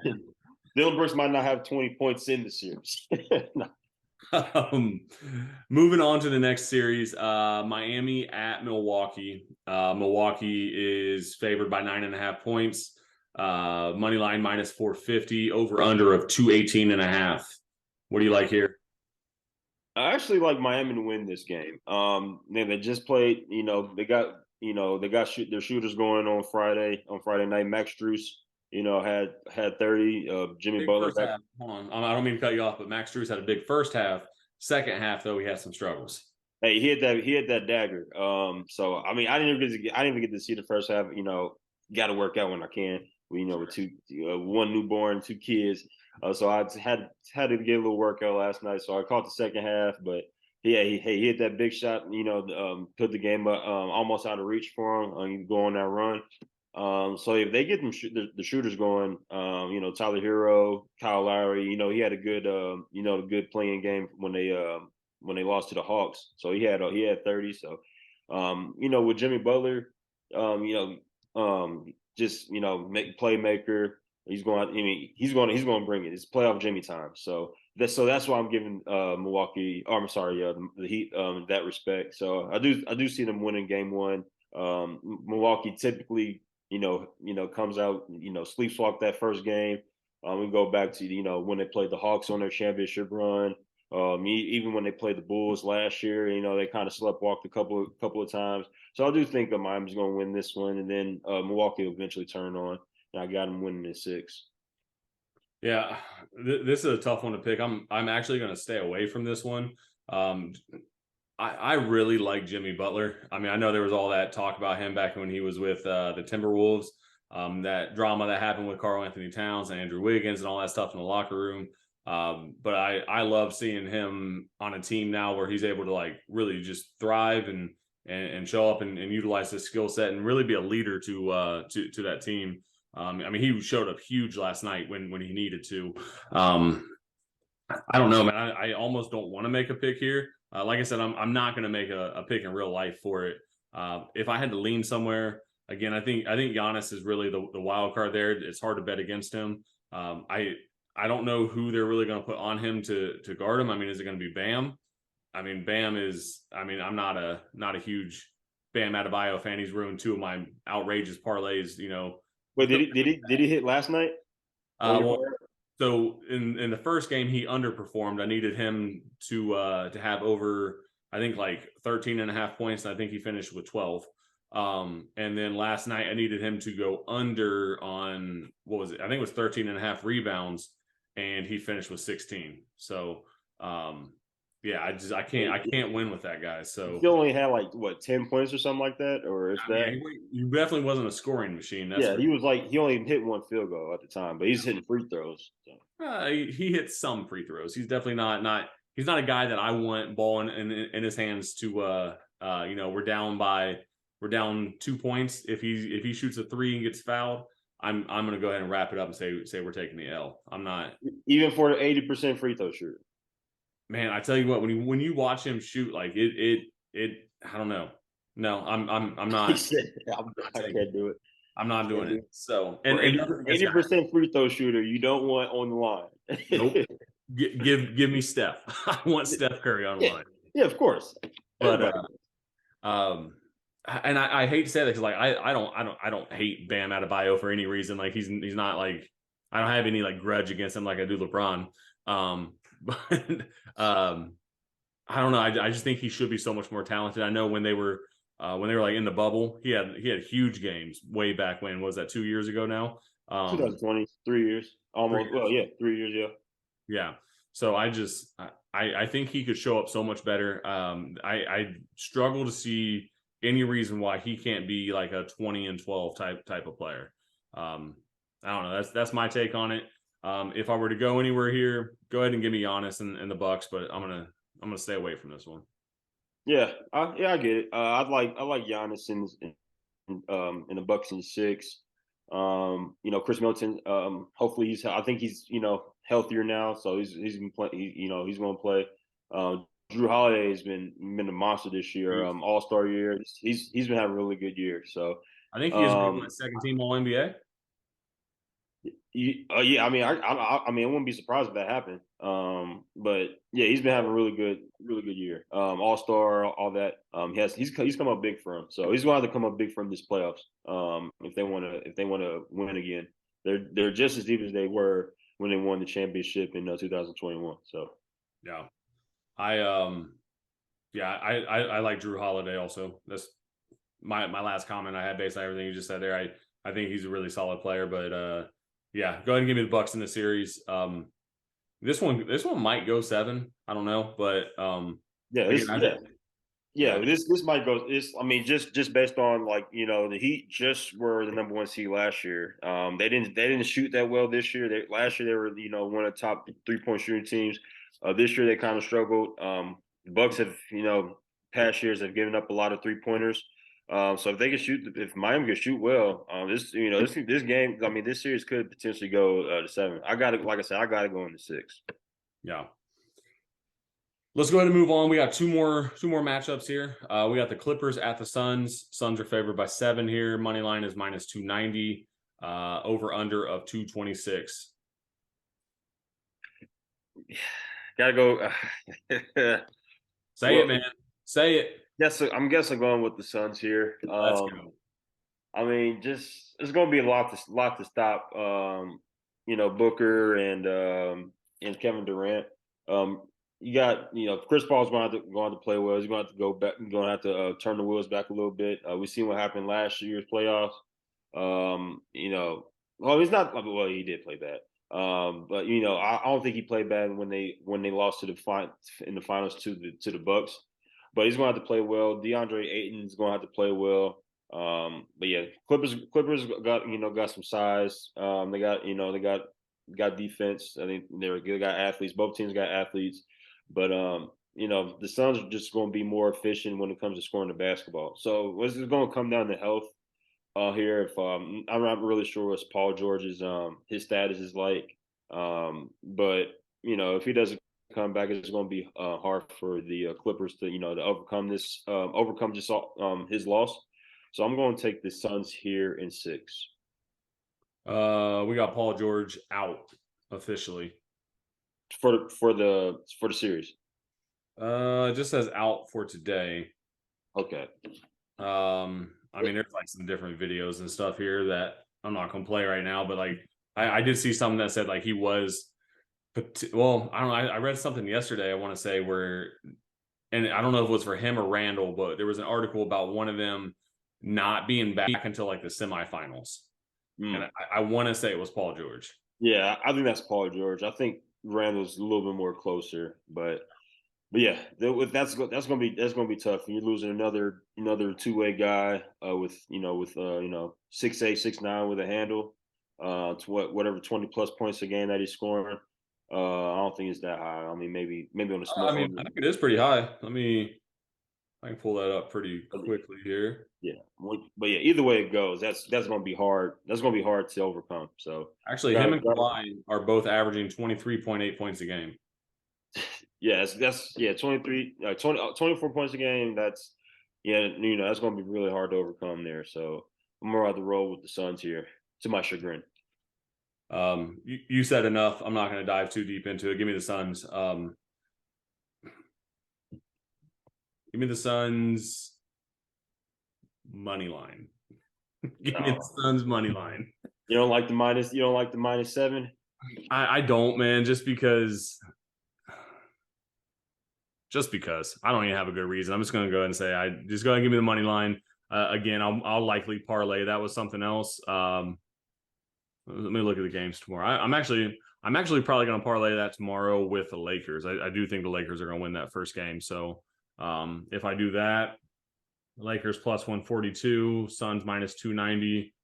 Dylan Brooks might not have 20 points in the series. No. Moving on to the next series, Miami at Milwaukee. Milwaukee is favored by 9.5 points. Money line minus 450, over under of 218.5. What do you like here? I actually like Miami to win this game. They just played. They got their shooters going on Friday night. Max Strus, had 30. Jimmy Big Butler first back. half. Hold on, I don't mean to cut you off, but Max Strus had a big first half. Second half, though, he had some struggles. Hey, he had that dagger. So I mean, I didn't even get to see the first half. Got to work out when I can. With one newborn, 2 kids. So I had to get a little workout last night. So I caught the second half, but yeah, he hit that big shot. Put the game up, almost out of reach for him. Go on that run. So if they get the shooters going, Tyler Hero, Kyle Lowry, he had a good, the good playing game when they lost to the Hawks. So he had 30. So, with Jimmy Butler, just make playmaker. He's going. I mean, he's going to bring it. It's playoff Jimmy time. So that's why I'm giving Milwaukee. Or I'm sorry, the Heat that respect. So I do see them winning game one. Milwaukee typically, comes out, sleepwalk that first game. We go back to when they played the Hawks on their championship run. Even when they played the Bulls last year, they kind of sleptwalked a couple of times. So I do think Miami's going to win this one, and then Milwaukee will eventually turn on. And I got them winning in 6. Yeah, this is a tough one to pick. I'm actually going to stay away from this one. I really like Jimmy Butler. I mean, I know there was all that talk about him back when he was with the Timberwolves. That drama that happened with Karl Anthony Towns and Andrew Wiggins and all that stuff in the locker room. But I love seeing him on a team now where he's able to like really just thrive and show up and utilize his skill set and really be a leader to that team. I mean, he showed up huge last night when he needed to. I don't know, man. I almost don't want to make a pick here. Like I said, I'm not going to make a pick in real life for it. If I had to lean somewhere, again, I think Giannis is really the wild card there. It's hard to bet against him. I don't know who they're really going to put on him to guard him. I mean, is it going to be Bam? I mean, Bam is. I mean, I'm not a huge Bam Adebayo fan. He's ruined 2 of my outrageous parlays. Wait, did he hit last night? Well, so in the first game he underperformed. I needed him to have over, I think, like 13.5 points. I think he finished with 12. And then last night I needed him to go under on, what was it? I think it was 13.5 rebounds, and he finished with 16. So yeah, I can't win with that guy. So he only had like 10 points or something like that, or is that? He definitely wasn't a scoring machine. Yeah, he was like, he only hit 1 field goal at the time, but he's hitting free throws. So. He hits some free throws. He's definitely not. He's not a guy that I want ball in his hands to. We're down 2 points. If he shoots a 3 and gets fouled, I'm going to go ahead and wrap it up and say we're taking the L. I'm not, even for an 80% free throw shooter. Man, I tell you what, when you watch him shoot, like it I don't know. No, I'm not. I can't do it. I'm not doing it. So, and 80% free throw shooter, you don't want on the line. Nope. Give me Steph. I want Steph Curry on the line. Yeah, of course. But and I hate to say that because like I don't hate Bam Adebayo for any reason. Like he's not like, I don't have any like grudge against him like I do LeBron. But I don't know. I just think he should be so much more talented. I know when they were like in the bubble, he had huge games way back when. Was that 2 years ago now? 2020, 3 years almost. 3 years. Well, yeah, 3 years. Yeah. Yeah. So I think he could show up so much better. I struggle to see any reason why he can't be like a 20-12 type of player. I don't know. That's my take on it. If I were to go anywhere here, go ahead and give me Giannis and the Bucks, but I'm gonna stay away from this one. Yeah, I get it. I like Giannis in the Bucks in 6. Chris Middleton. Hopefully I think he's healthier now, so he's been playing. He's going to play. Drew Holiday has been a monster this year. All-Star year. He's been having a really good year. So I think he is my second team All NBA. Yeah, I mean, I mean, I wouldn't be surprised if that happened. But yeah, he's been having a really good year. All-Star, all that. He's come up big for him, so he's going to have to come up big for him this playoffs. If they want to win again, they're just as deep as they were when they won the championship in 2021. So yeah, I like Drew Holiday also. That's my last comment I had based on everything you just said there. I think he's a really solid player, but yeah, go ahead and give me the Bucks in the series. This one might go 7. I don't know, but this might go. I mean, just based on the Heat just were the number 1 seed last year. They didn't shoot that well this year. Last year they were one of the top 3-point shooting teams. This year they kind of struggled. The Bucks have past years have given up a lot of 3-pointers. So if they can shoot, if Miami can shoot well, this game, I mean, this series could potentially go to 7. Like I said, I got to go into 6. Yeah. Let's go ahead and move on. We got two more matchups here. We got the Clippers at the Suns. Suns are favored by 7 here. Money line is minus 290. Over under of 226. Gotta go. Say it, man. Say it. Yes, I'm guessing going with the Suns here. Let's go. I mean, just it's going to be a lot to stop. Booker and Kevin Durant. You got Chris Paul's going to have to play well. He's going to have to go back. Going to have to turn the wheels back a little bit. We've seen what happened last year's playoffs. Well, he's not. Well, he did play bad. But I don't think he played bad when they lost to in the finals to the Bucks. But he's going to have to play well. DeAndre Ayton's going to have to play well. But yeah, Clippers got some size. They got defense. I think they got athletes. Both teams got athletes. But the Suns are just going to be more efficient when it comes to scoring the basketball. So it's going to come down to health here. If I'm not really sure what Paul George's his status is like. But if he doesn't come back, it's going to be hard for the Clippers to to overcome his loss. So I'm going to take the Suns here in 6. We got Paul George out officially for the series. It just says out for today. Okay. I mean, there's like some different videos and stuff here that I'm not gonna play right now, but like I did see something that said like he was. Well, I don't know. I read something yesterday. I want to say and I don't know if it was for him or Randall, but there was an article about one of them not being back until like the semifinals. And I want to say it was Paul George. Yeah, I think that's Paul George. I think Randall's a little bit more closer, but yeah, that's gonna be tough. You're losing another 2-way guy with 6'8", 6'9" with a handle to whatever 20+ points a game that he's scoring. I don't think it's that high. I mean, maybe on the small. I think it is pretty high. I can pull that up pretty quickly here. Yeah, but yeah, either way it goes, that's going to be hard. That's going to be hard to overcome. So actually, him and Kawhi are both averaging 23.8 points a game. Yeah, that's 24 points a game. That's that's going to be really hard to overcome there. So I'm more on the roll with the Suns here, to my chagrin. You said enough. I'm not going to dive too deep into it. Give me the Suns. Give me the Suns money line. Give me the Suns money line. You don't like the -7? I don't, man. Just because I don't even have a good reason. I'm just going to go ahead and say just go ahead and give me the money line. Again, I'll likely parlay that with something else. Let me look at the games tomorrow. I'm actually probably going to parlay that tomorrow with the Lakers. I do think the Lakers are going to win that first game. So if I do that, Lakers plus 142, Suns minus 290.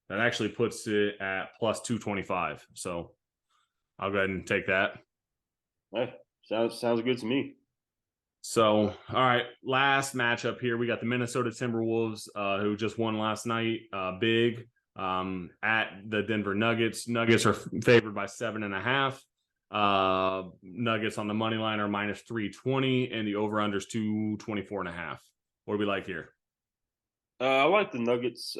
That actually puts it at plus 225. So I'll go ahead and take that. Hey, sounds good to me. So, all right, last matchup here. We got the Minnesota Timberwolves, who just won last night, big, at the Denver Nuggets. Nuggets are favored by 7.5. Nuggets on the money line are minus 320, and the over under is 224.5. What do we like here? I like the Nuggets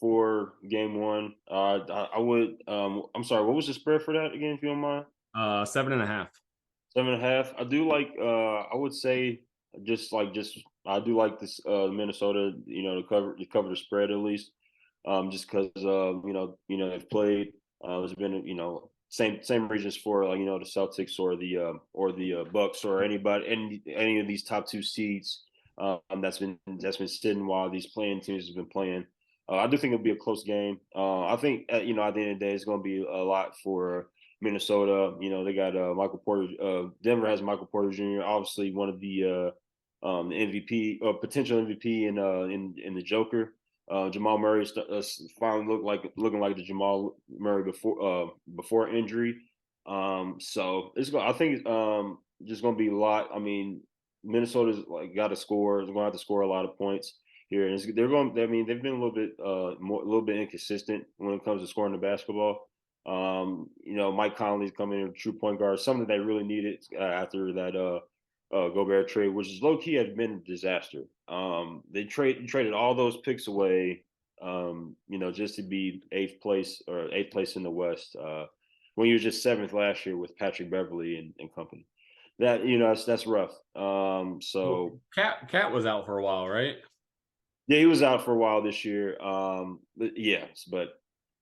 for game one. I would. I'm sorry. What was the spread for that again? If you don't mind. 7.5. 7.5. I do like. I would say just. I do like this Minnesota. To cover the spread at least. Just because they've played. There's been same reasons for the Celtics or the Bucks or any of these top two seeds. That's been sitting while these playing teams have been playing. I do think it'll be a close game. I think at the end of the day, it's going to be a lot for Minnesota. They got Michael Porter. Denver has Michael Porter Jr. Obviously, one of the MVP or potential MVP in the Joker. Jamal Murray finally looking like the Jamal Murray before injury. So I think just going to be a lot. I mean, Minnesota's got to score. They're going to have to score a lot of points here, and they're going. I mean, they've been a little bit inconsistent when it comes to scoring the basketball. Mike Conley's coming in, true point guard, something they really needed after that Gobert trade, which is low key has been a disaster. They traded all those picks away, just to be eighth place in the West. When you were just seventh last year with Patrick Beverly and company. That that's rough. So Cat was out for a while, right? Yeah, he was out for a while this year. But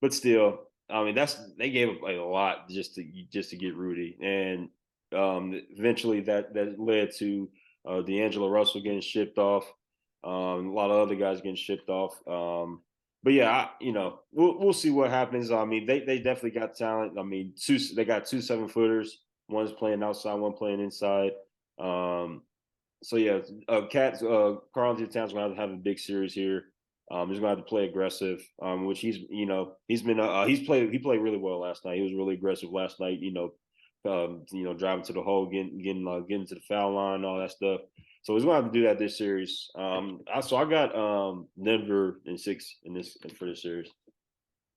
still, I mean they gave up a lot just to get Rudy, and eventually that led to D'Angelo Russell getting shipped off. A lot of other guys getting shipped off. But yeah, we'll see what happens. I mean, they definitely got talent. I mean, they got 2 7-footers. One's playing outside, one playing inside. So yeah, Karl-Anthony Towns going to have a big series here. He's going to have to play aggressive, which he played really well last night. He was really aggressive last night. Driving to the hole, getting to the foul line, all that stuff. So he's going to have to do that this series. So I got Denver in 6 for this series.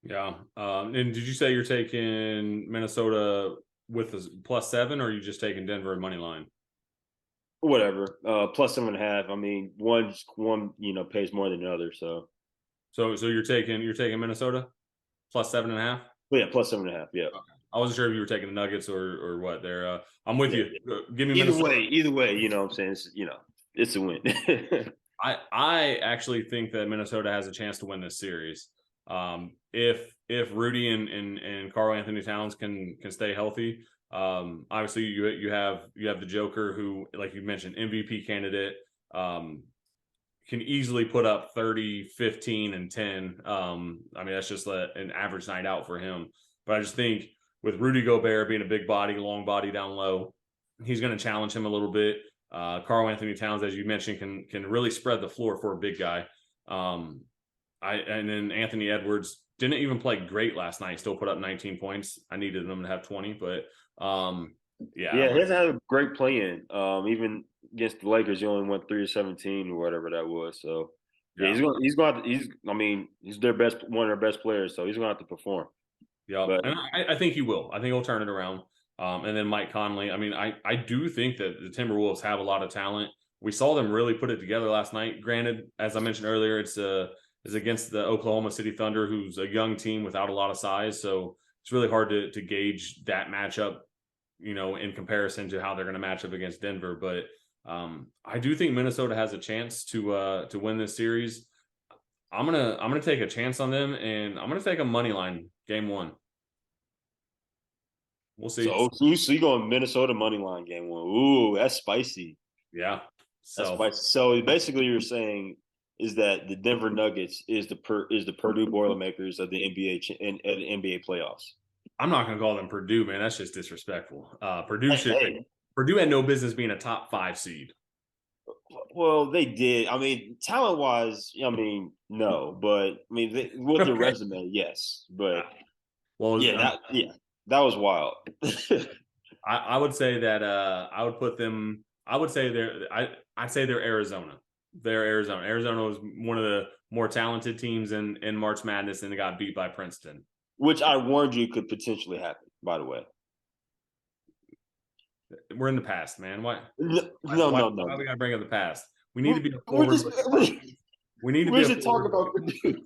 Yeah. And did you say you're taking Minnesota with the +7, or are you just taking Denver money line? Whatever. Plus 7.5. I mean, one pays more than the other. So you're taking Minnesota +7.5. Yeah, plus 7.5. Yeah. Okay. I wasn't sure if you were taking the Nuggets or what. There, I'm with you. Give me either Minnesota. Either way, you know what I'm saying. It's a win. I actually think that Minnesota has a chance to win this series. If Rudy and Karl-Anthony Towns can stay healthy. Obviously you have the Joker, who, like you mentioned, MVP candidate, can easily put up 30, 15, and 10. I mean, that's just an average night out for him. But I just think with Rudy Gobert being a big body, long body down low, he's going to challenge him a little bit. Karl-Anthony Towns, as you mentioned, can really spread the floor for a big guy. And then Anthony Edwards didn't even play great last night. Still put up 19 points. I needed him to have 20, but yeah, he hasn't had a great play-in. Even against the Lakers, he only went 3 of 17 or whatever that was. So yeah, he's their best, one of their best players. So he's going to have to perform. Yeah, and I think he will. I think he'll turn it around. And then Mike Conley. I mean, I do think that the Timberwolves have a lot of talent. We saw them really put it together last night. Granted, as I mentioned earlier, it's against the Oklahoma City Thunder, who's a young team without a lot of size. So it's really hard to gauge that matchup, in comparison to how they're going to match up against Denver. But I do think Minnesota has a chance to win this series. I'm gonna take a chance on them, and I'm gonna take a money line game 1. We'll see. So you going Minnesota money line game 1? Ooh, that's spicy. Yeah, that's spicy. So basically, you're saying is that the Denver Nuggets is the Purdue Boilermakers of the NBA playoffs. I'm not going to call them Purdue, man. That's just disrespectful. Purdue had no business being a top 5 seed. Well, they did. I mean, talent wise, I mean, no, but I mean, with the Okay. resume, yes. But Well, yeah, that was wild. I would say that I would put them. I would say I'd say they're Arizona. They're Arizona. Arizona was one of the more talented teams in March Madness, and they got beat by Princeton. Which I warned you could potentially happen. By the way, We're in the past, man. Why? no, no, Why, no, why no. are we gotta bring up the past? We need We're, to be a we're forward just looking podcast. We need to be we a should talk forward about Purdue.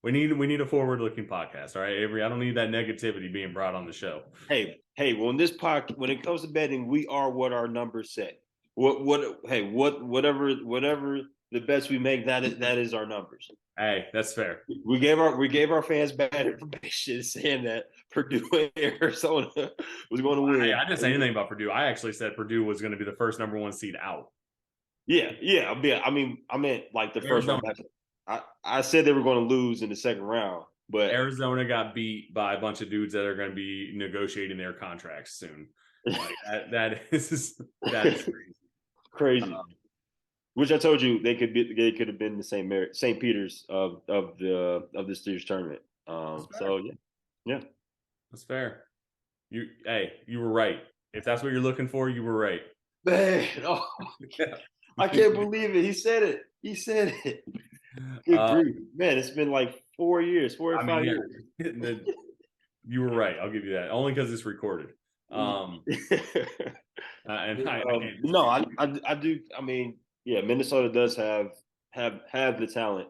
we need a forward looking podcast. All right, Avery. I don't need that negativity being brought on the show. Hey, well, in this podcast, when it comes to betting, we are what our numbers say. Whatever the bets we make, that is our numbers. Hey, that's fair. We gave our fans bad information saying that Purdue and Arizona was going to Hey, win. I didn't say anything about Purdue. I actually said Purdue was going to be the first number one seed out. Yeah. I meant like the first Arizona, round. I said they were going to lose in the second round, but Arizona got beat by a bunch of dudes that are going to be negotiating their contracts soon. Like that is crazy. crazy. Which I told you they could have been the St. Peter's of this year's tournament. So yeah, That's fair. You were right. If that's what you're looking for, you were right. man. Oh, I can't believe it. He said it. Good grief, man! It's been like 4 years, 4 or 5 years. You were right. I'll give you that. Only because it's recorded. And I can't No, dispute. I do. I mean, yeah, Minnesota does have the talent.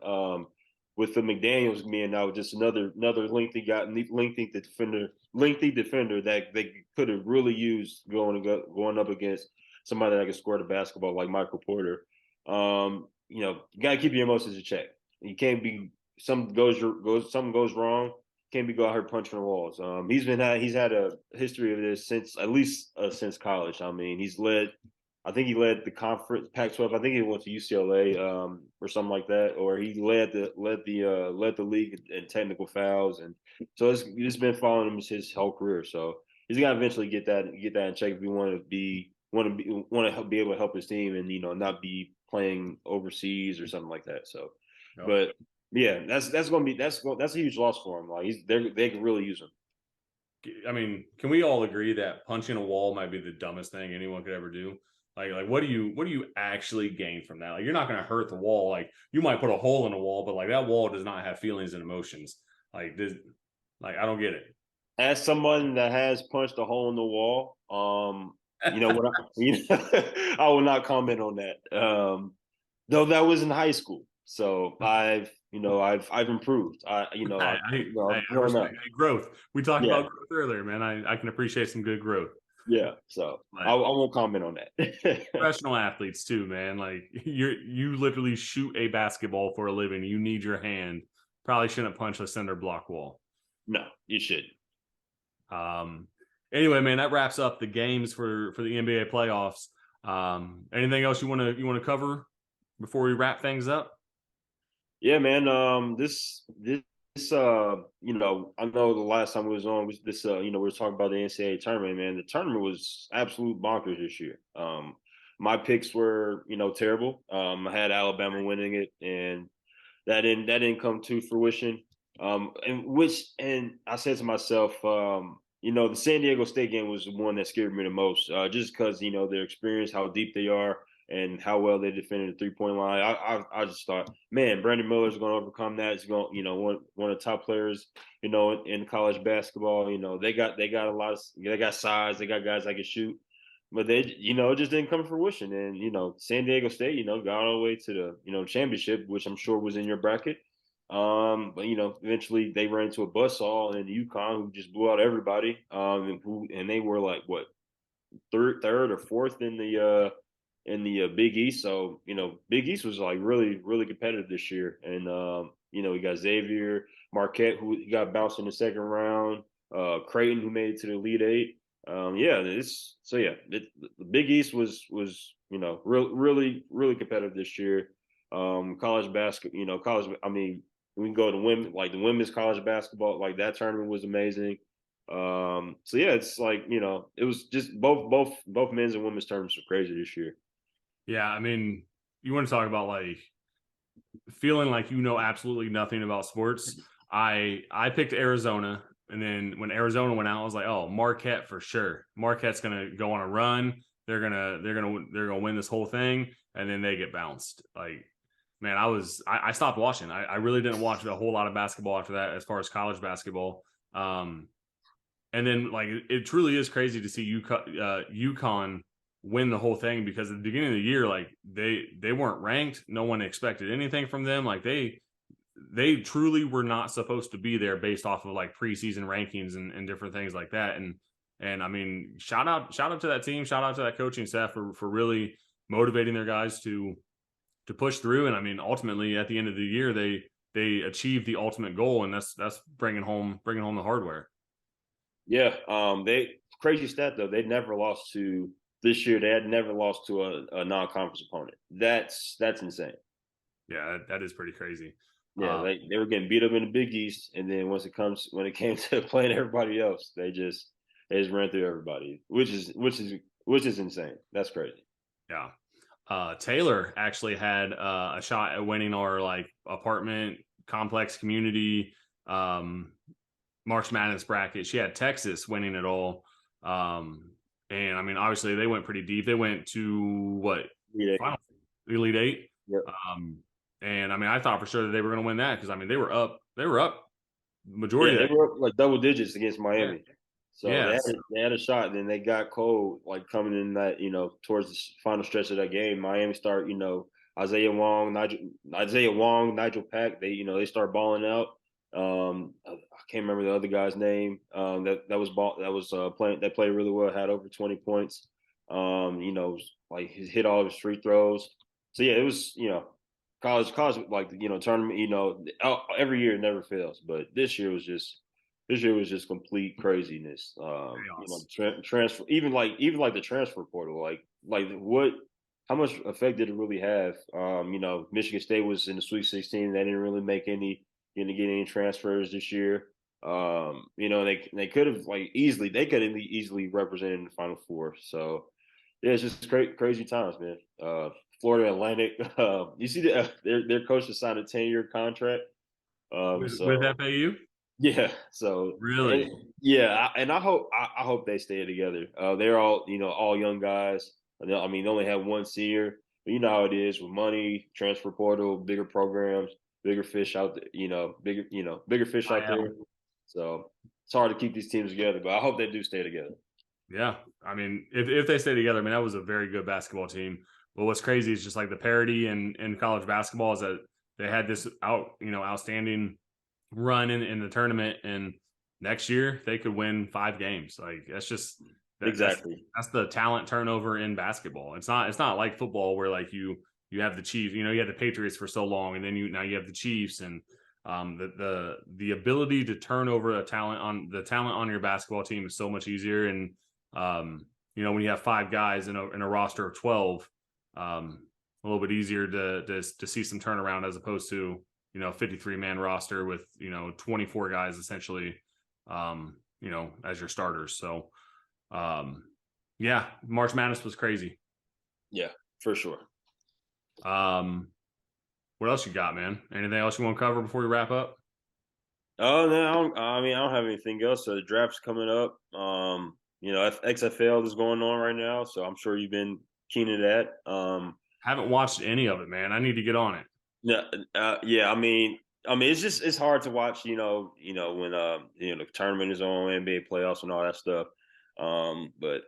With the McDaniels being out, just another lengthy defender that they could have really used going up against somebody that can score the basketball like Michael Porter. You got to keep your emotions in check. You can't be something goes wrong. Can't be go out here punching the walls. He's had a history of this since at least since college. I mean, I think he led the conference Pac-12. I think he went to UCLA or something like that, or he led the league in technical fouls, and so it's been following him his whole career. So he's got to eventually get that in check if we want to be able to help his team and not be playing overseas or something like that. So, No. but yeah, that's a huge loss for him. Like they could really use him. I mean, can we all agree that punching a wall might be the dumbest thing anyone could ever do? Like what do you actually gain from that? Like you're not going to hurt the wall. Like you might put a hole in a wall, but like that wall does not have feelings and emotions. I don't get it. As someone that has punched a hole in the wall, what I will not comment on that. Though that was in high school, so I've improved. I've I grown up. respect growth. We talked Yeah, about growth earlier, man. I can appreciate some good growth. yeah. So I But won't comment on that. professional athletes too, man. Like you literally shoot a basketball for a living. You need your hand. Probably shouldn't punch a center block wall. No, you should. Um. Anyway, man, that wraps up the games for the NBA playoffs. Anything else you want to cover before we wrap things up? Yeah, man. I know the last time we was on was this. We were talking about the NCAA tournament. Man, the tournament was absolute bonkers this year. My picks were, terrible. I had Alabama winning it, and that didn't come to fruition. And I said to myself, the San Diego State game was the one that scared me the most, just because their experience, how deep they are, and how well they defended the 3-point line. I just thought, man, Brandon Miller's going to overcome that. He's going, one of the top players, in college basketball. They got they got size, they got guys that can shoot, but they, it just didn't come to fruition. And San Diego State, got all the way to the championship, which I'm sure was in your bracket. But eventually they ran into a buzzsaw in UConn who just blew out everybody. And they were like what third or fourth in the Big East. So Big East was like really really competitive this year. And we got Xavier Marquette who got bounced in the second round. Creighton who made it to the Elite Eight. The Big East was really really competitive this year. College basketball, college. I mean, we can go to women, like the women's college basketball, like that tournament was amazing. It's like it was just both men's and women's tournaments were crazy this year. Yeah, I mean, you want to talk about like feeling like you know absolutely nothing about sports. I picked Arizona, and then when Arizona went out, I was like, oh, Marquette for sure. Marquette's gonna go on a run. They're gonna win this whole thing, and then they get bounced. Like, man, I stopped watching. I really didn't watch a whole lot of basketball after that, as far as college basketball. And then like it truly is crazy to see UConn win the whole thing, because at the beginning of the year, like they weren't ranked. No one expected anything from them. Like they truly were not supposed to be there based off of like preseason rankings and different things like that. And I mean, shout out to that team, shout out to that coaching staff for really motivating their guys to push through. And I mean, ultimately at the end of the year, they achieved the ultimate goal, and that's bringing home the hardware. Yeah, they crazy stat though. They never lost to this year. They had never lost to a non-conference opponent. That's insane. Yeah, that is pretty crazy. Yeah, they were getting beat up in the Big East, and then when it came to playing everybody else, they just ran through everybody, which is insane. That's crazy. Yeah. Taylor actually had a shot at winning our like apartment complex community March Madness bracket. She had Texas winning it all. And I mean, obviously they went pretty deep. They went to what? Final Elite Eight. Yep. And I mean, I thought for sure that they were going to win that, because I mean, they were up majority. Yeah, they were up like double digits against Miami. Yeah. So Yeah. they had a shot, and then they got cold like coming in that towards the final stretch of that game. Miami start Isaiah Wong, Nigel Pack. They start balling out. I can't remember the other guy's name. That played really well. Had over 20 points. Like he hit all of his free throws. So yeah, it was college like tournament. Every year it never fails, but this year was just complete craziness. Transfer, even like the transfer portal, like what, how much effect did it really have? Michigan State was in the Sweet 16. They didn't really make any, get any transfers this year. They could have easily represented in the Final Four. So yeah, it's just crazy times, man. Florida Atlantic. You see their coach has signed a 10-year contract. With FAU. Yeah. So Really? and I hope they stay together. They're all young guys. I mean, they only have one senior, but you know how it is with money, transfer portal, bigger programs, bigger fish out there. Bigger fish out there. So it's hard to keep these teams together, but I hope they do stay together. Yeah, I mean, if they stay together, I mean, that was a very good basketball team. But what's crazy is just like the parity in college basketball is that they had this outstanding run in the tournament, and next year they could win 5 games. Like that's just exactly that's the talent turnover in basketball. It's not like football where like you have the Chiefs, you had the Patriots for so long, and then now you have the Chiefs, and the ability to turn over the talent on your basketball team is so much easier. And when you have 5 guys in a roster of 12, a little bit easier to see some turnaround, as opposed to 53-man roster with 24 guys essentially as your starters. So yeah, March Madness was crazy. Yeah, for sure. What else you got, man? Anything else you want to cover before we wrap up? Oh no, I don't have anything else. So the draft's coming up. XFL is going on right now, so I'm sure you've been keen to that. Haven't watched any of it, man. I need to get on it. Yeah. I mean, it's hard to watch. When the tournament is on, NBA playoffs and all that stuff. But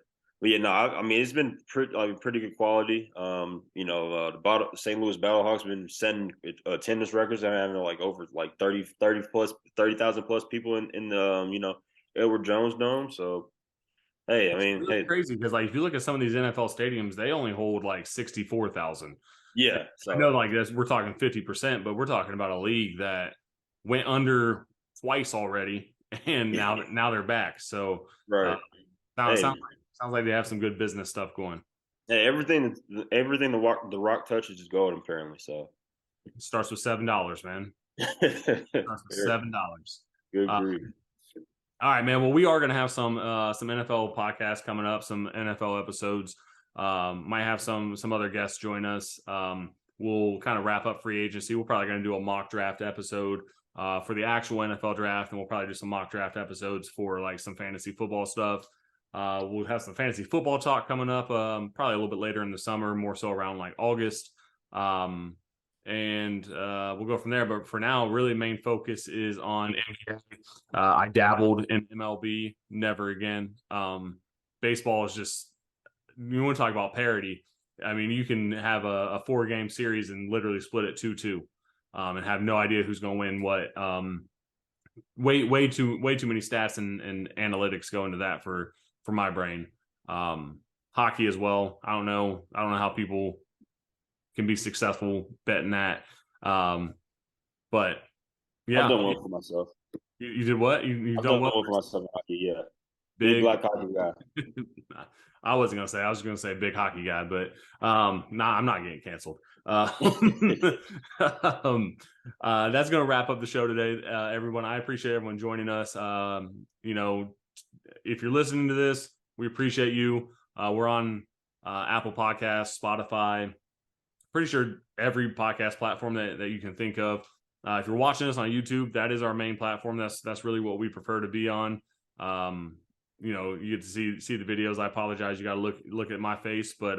yeah, no, I mean it's been pretty good quality. The St. Louis Battlehawks been setting attendance records. They're having like over like 30,000 plus people in the Edward Jones Dome. So hey, I mean, it's really crazy, because like if you look at some of these NFL stadiums, they only hold like 64,000. Yeah, so I know like this, we're talking 50%, but we're talking about a league that went under twice already, and now they're back. So right. Sounds like they have some good business stuff going. Hey, everything the Rock touches is gold, apparently. So it starts with $7, man. Starts with $7. Good grief. All right, man. Well, we are going to have some NFL podcasts coming up, some NFL episodes. Might have some other guests join us. we'll kind of wrap up free agency. We're probably going to do a mock draft episode for the actual NFL draft, and we'll probably do some mock draft episodes for like some fantasy football stuff. We'll have some fantasy football talk coming up, probably a little bit later in the summer, more so around like August. And we'll go from there. But for now, really main focus is on NBA. I dabbled in MLB, never again. Baseball is just, you want to talk about parity. I mean, you can have a 4-game series and literally split it 2-2, and have no idea who's going to win what. Way too many stats and analytics go into that for my brain. Hockey as well. I don't know how people can be successful betting that. But yeah, I've done one for myself. You did what? You've I've done done what? one for myself. Yeah, Big black hockey guy. I wasn't gonna say. I was gonna say big hockey guy, but nah, I'm not getting canceled. That's gonna wrap up the show today, everyone. I appreciate everyone joining us. You know, if you're listening to this, we appreciate you. We're on Apple Podcasts, Spotify, pretty sure every podcast platform that you can think of. If you're watching us on YouTube, that is our main platform. That's really what we prefer to be on. You know, you get to see the videos. I apologize. You got to look at my face, but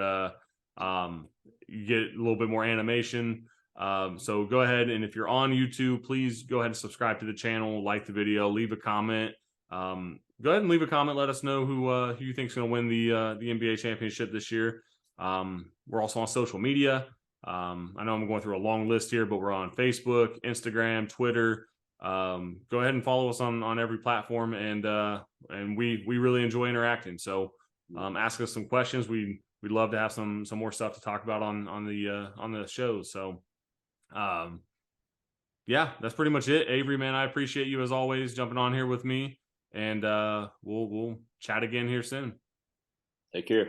you get a little bit more animation. So go ahead, and if you're on YouTube, please go ahead and subscribe to the channel, like the video, leave a comment. Go ahead and leave a comment. Let us know who you think is going to win the NBA championship this year. We're also on social media. I know I'm going through a long list here, but we're on Facebook, Instagram, Twitter. Go ahead and follow us on every platform, and we really enjoy interacting. So ask us some questions. We'd love to have some more stuff to talk about on the shows. So yeah, that's pretty much it. Avery, man, I appreciate you as always jumping on here with me, and we'll chat again here soon. Take care.